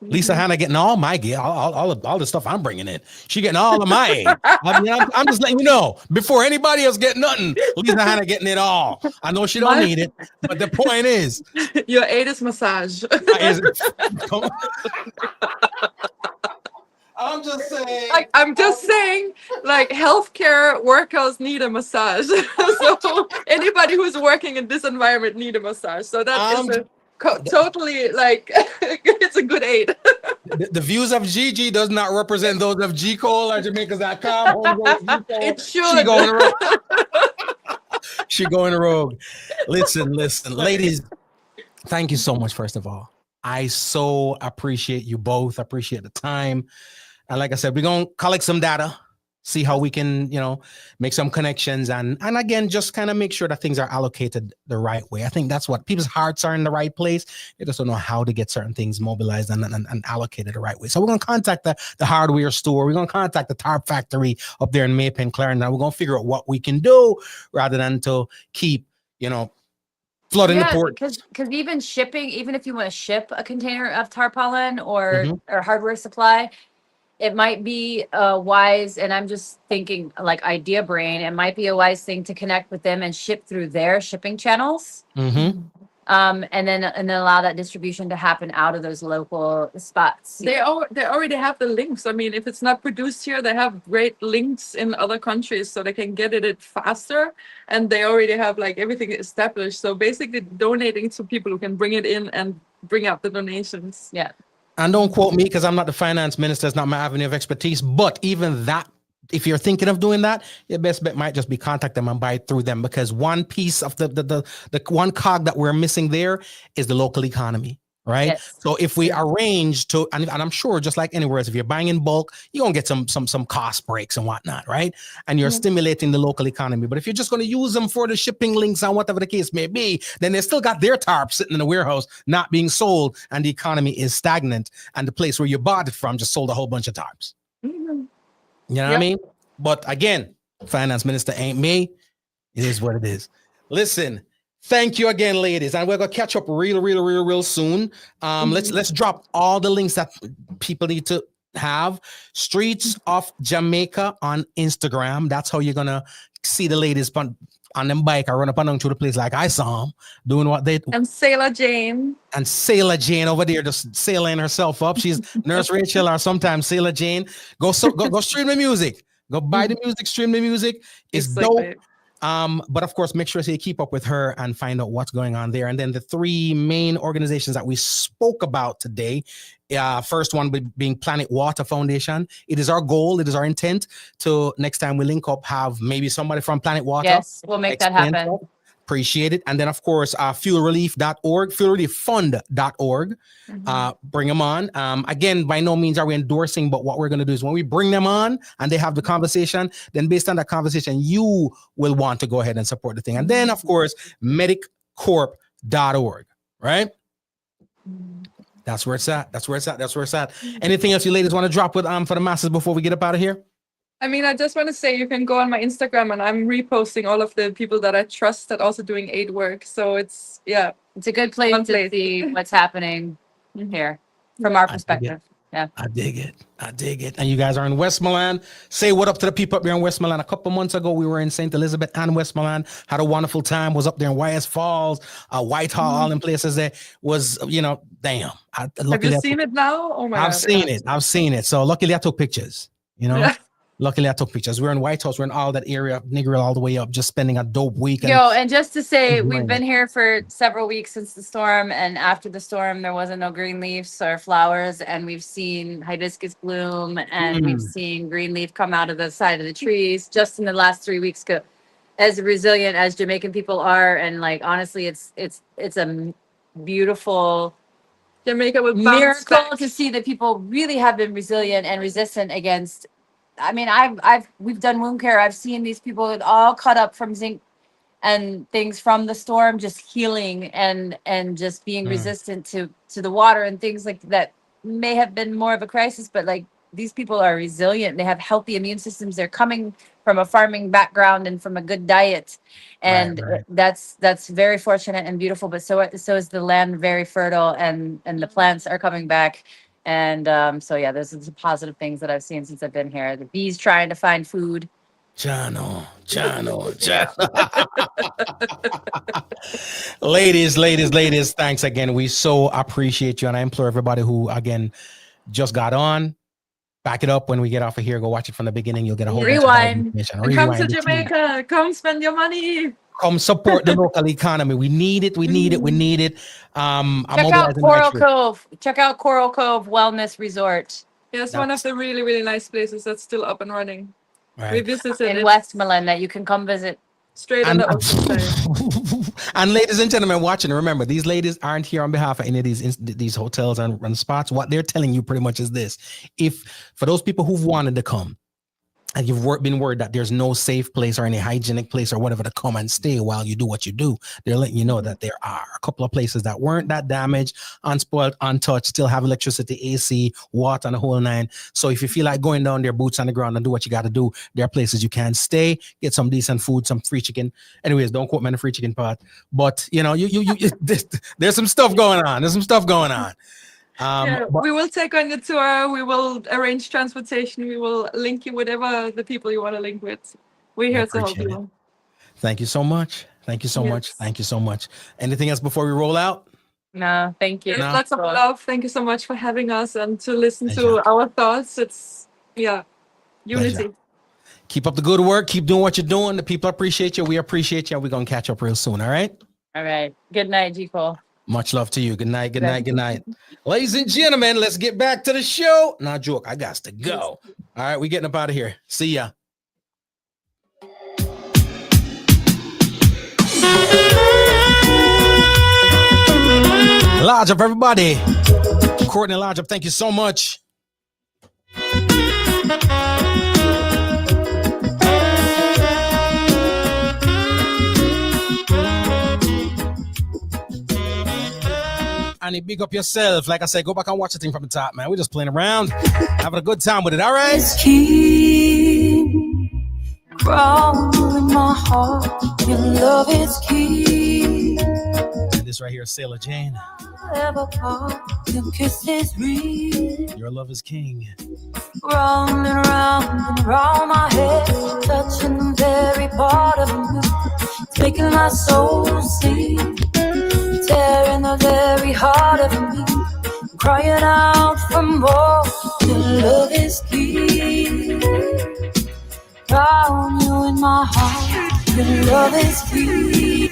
Lisa Hannah getting all my gear, all the stuff I'm bringing in. She getting all of my aid. I'm just letting you know before anybody else get nothing. Lisa Hannah getting it all. I know she don't need it, but the point is, your aid is massage. I'm just saying, like healthcare workers need a massage. So anybody who's working in this environment need a massage. So that is totally like it's a good aid. The views of GiGi does not represent those of G Cole or Jamaicas.com. It should. She going rogue. Listen, ladies. Thank you so much. First of all, I so appreciate you both. Appreciate the time. And like I said, we're gonna collect some data, see how we can, make some connections, and again, just kind of make sure that things are allocated the right way. I think that's what people's hearts are in the right place. They just don't know how to get certain things mobilized and allocated the right way. So we're gonna contact the hardware store. We're gonna contact the tarp factory up there in Maypen, Clarendon. We're gonna figure out what we can do rather than to keep, flooding the port. Because even shipping, even if you want to ship a container of tarpaulin or hardware supply, it might be wise, and I'm just thinking like idea brain, it might be a wise thing to connect with them and ship through their shipping channels. And then allow that distribution to happen out of those local spots. They already have the links. I mean, if it's not produced here, they have great links in other countries so they can get it faster, and they already have like everything established. So basically donating to people who can bring it in and bring out the donations. Yeah. And don't quote me because I'm not the finance minister. It's not my avenue of expertise. But even that, if you're thinking of doing that, your best bet might just be contact them and buy it through them, because one piece of the one cog that we're missing there is the local economy, right? Yes. So if we arrange to, and I'm sure just like anywhere else, if you're buying in bulk, you're gonna get some cost breaks and whatnot, right? And you're stimulating the local economy. But if you're just going to use them for the shipping links and whatever the case may be, then they still got their tarp sitting in the warehouse not being sold, and the economy is stagnant, and the place where you bought it from just sold a whole bunch of tarps. You know what I mean? But again, finance minister ain't me. It is what it is. Listen, thank you again, ladies. And we're gonna catch up real soon. Let's drop all the links that people need to have. Streets of Jamaica on Instagram. That's how you're gonna see the ladies on them bike. I run up and down through the place like I saw them doing what they do. And Sailor Jane. And Sailor Jane over there just sailing herself up. She's Nurse Rachel or sometimes Sailor Jane. Go stream the music. Go buy the music, stream the music. It's dope. But of course, make sure you keep up with her and find out what's going on there. And then the three main organizations that we spoke about today, first one being Planet Water Foundation. It is our goal, it is our intent to next time we link up, have maybe somebody from Planet Water. Yes, we'll make that happen. Appreciate it. And then of course, fuelrelief.org, fuelrelieffund.org. Bring them on. Again, by no means are we endorsing, but what we're going to do is when we bring them on and they have the conversation, then based on that conversation, you will want to go ahead and support the thing. And then of course, mediccorp.org, right? That's where it's at. That's where it's at. Anything else you ladies want to drop with for the masses before we get up out of here? I mean, I just want to say you can go on my Instagram and I'm reposting all of the people that I trust that also doing aid work. So it's a good place to see what's happening here from our perspective. Yeah. I dig it. And you guys are in Westmoreland. Say what up to the people up there in Westmoreland. A couple months ago, we were in St. Elizabeth and Westmoreland. Had a wonderful time. Was up there in YS Falls, Whitehall, all in places that was, damn. Have you seen it now? Oh my God. I've seen it. So luckily I took pictures, Luckily, I took pictures. We're in White House. We're in all that area, Negril all the way up, just spending a dope week. And just to say, enjoying we've been here for several weeks since the storm, and after the storm, there wasn't no green leaves or flowers, and we've seen hibiscus bloom, and we've seen green leaf come out of the side of the trees just in the last 3 weeks. As resilient as Jamaican people are, and like honestly, it's a beautiful Jamaica will bounce miracle back. to see that people really have been resilient and resistant against. I mean, we've done wound care. I've seen these people all cut up from zinc and things from the storm, just healing and just being resistant to the water and things like that may have been more of a crisis, but like these people are resilient. They have healthy immune systems. They're coming from a farming background and from a good diet, and Right. that's very fortunate and beautiful. But so is the land, very fertile, and the plants are coming back. And so yeah, those are the positive things that I've seen since I've been here. The bees trying to find food. Jano. Ladies, thanks again. We so appreciate you, and I implore everybody who again just got on, back it up when we get off of here. Go watch it from the beginning. You'll get a whole bunch of Rewind. information. And come to Rewind it. Jamaica. Come spend your money. Come support the local economy. We need it. I'm Check out mobilizing Coral my troops. Cove. Check out Coral Cove Wellness Resort Yes, one of the really, really nice places that's still up and running. We Right. visited in it Westmoreland that you can come visit. straight on And, the ocean side. and ladies and gentlemen watching, remember, these ladies aren't here on behalf of any of these hotels and spots. What they're telling you pretty much is this: if for those people who've wanted to come and you've been worried that there's no safe place or any hygienic place or whatever to come and stay while you do what you do, they're letting you know that there are a couple of places that weren't that damaged, unspoiled, untouched, still have electricity, AC, water, and the whole nine. So if you feel like going down there, boots on the ground, and do what you got to do, there are places you can stay, get some decent food, some free chicken. Anyways, don't quote me on the free chicken part, but you know, there's some stuff going on. Yeah, we will take on the tour. We will arrange transportation. We will link you with whatever the people you want to link with. We're here to help appreciate you. Thank you so much. Yes. Anything else before we roll out? No, thank you. Yes, lots of love. Thank you so much for having us and to listen Pleasure. to our thoughts. It's unity. Pleasure. Keep up the good work. Keep doing what you're doing. The people appreciate you. We appreciate you. We're going to catch up real soon. All right. All right. Good night, G. Cole. Much love to you. Good night. Ladies and gentlemen, let's get back to the show. Nah, joke. I got to go. All right. We getting up out of here. See ya. Lodge up, everybody. Courtney Lodge up. Thank you so much. And big up yourself. Like I said, go back and watch the thing from the top, man. We're just playing around, having a good time with it. All right. Is king, ground in my heart. Your love is king. And this right here is Sailor Jane. Ever part, your kiss is real. Your love is king. Round and round and round my head, touching the very part of me. It's making my soul sing, tearing the very heart of me, crying out for more. Your love is key. Found you in my heart. Your love is key.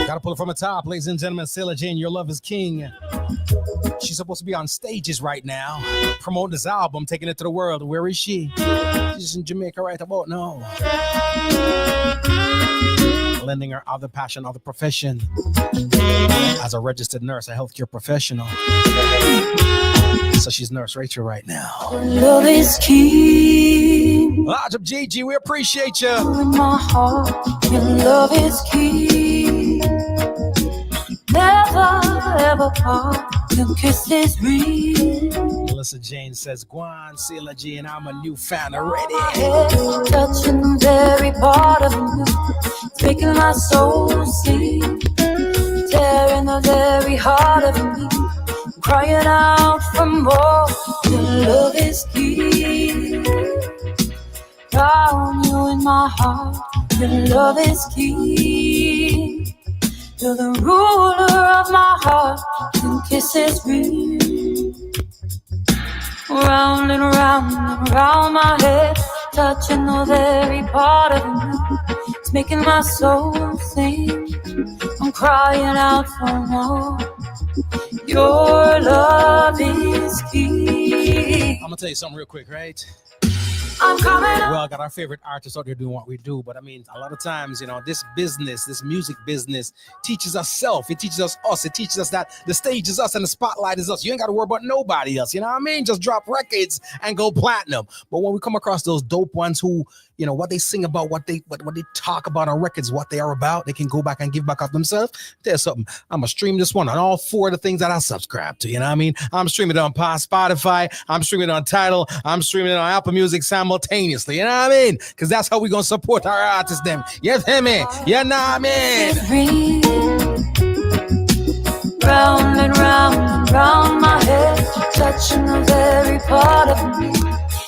Gotta pull it from the top, ladies and gentlemen. Sailor Jane, Your Love is King. She's supposed to be on stages right now, promoting this album, taking it to the world. Where is she? She's in Jamaica right about now. Lending her other passion, other profession. As a registered nurse, a healthcare professional. So she's Nurse Rachel right now. Your love is king. Lodge up, GiGi, we appreciate you. In my heart, your love is king. Never ever part. Your kiss is real. Melissa Jane says, Guan, Sailor Jane, I'm a new fan already. Touching the very part of me, it's making my soul sing, tearing the very heart of me, crying out for more. Your love is key. Found you in my heart. Your love is key. You're the ruler of my heart. You kisses ring round and round and round my head, touching the very part of me. It's making my soul sing. I'm crying out for more. Your love is key. I'm gonna tell you something real quick, right? I'm coming up. Well, I got our favorite artists out there doing what we do, but I mean, a lot of times, you know, this business, this music business teaches us self. It teaches us us. It teaches us that the stage is us and the spotlight is us. You ain't got to worry about nobody else. You know what I mean? Just drop records and go platinum. But when we come across those dope ones who, you know, what they sing about, what they talk about on records, what they are about, they can go back and give back off themselves. There's something. I'm gonna stream this one on all 4 of the things that I subscribe to. You know what I mean? I'm streaming it on Spotify. I'm streaming it on Tidal. I'm streaming it on Apple Music simultaneously. You know what I mean? Because that's how we gonna support our artists. Them. You hear me? You know what I mean? Round and round and round my head, touching the very part of me.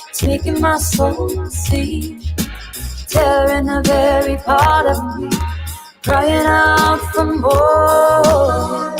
It's making my soul see, tearing the very part of me, crying out for more.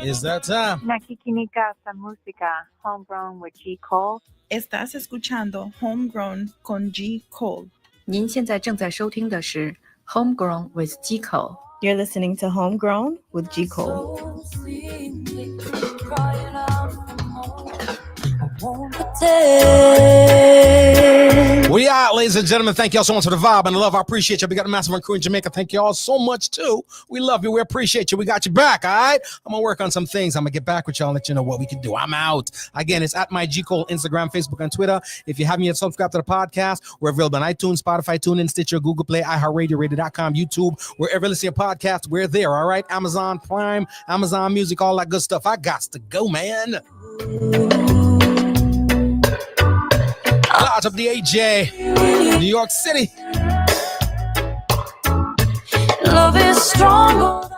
It's that time. Nakikinika sa música, Homegrown with G. Cole. Estás escuchando Homegrown con G. Cole. 您现在正在收听的是 Homegrown with GiGi. You're listening to Homegrown with G. Cole. Crying out for more. I won't We out, ladies and gentlemen. Thank y'all so much for the vibe and the love. I appreciate you. We got a massive crew in Jamaica. Thank y'all so much too. We love you. We appreciate you. We got you back. All right. I'm gonna work on some things. I'm gonna get back with y'all and let you know what we can do. I'm out. Again, it's at my G Cole Instagram, Facebook, and Twitter. If you haven't yet subscribed to the podcast, we're available on iTunes, Spotify, TuneIn, Stitcher, Google Play, iHeartRadio, Radio.com, YouTube, wherever you listen to podcasts, we're there. All right. Amazon Prime, Amazon Music, all that good stuff. I got to go, man. Large up the AJ, New York City. love is stronger.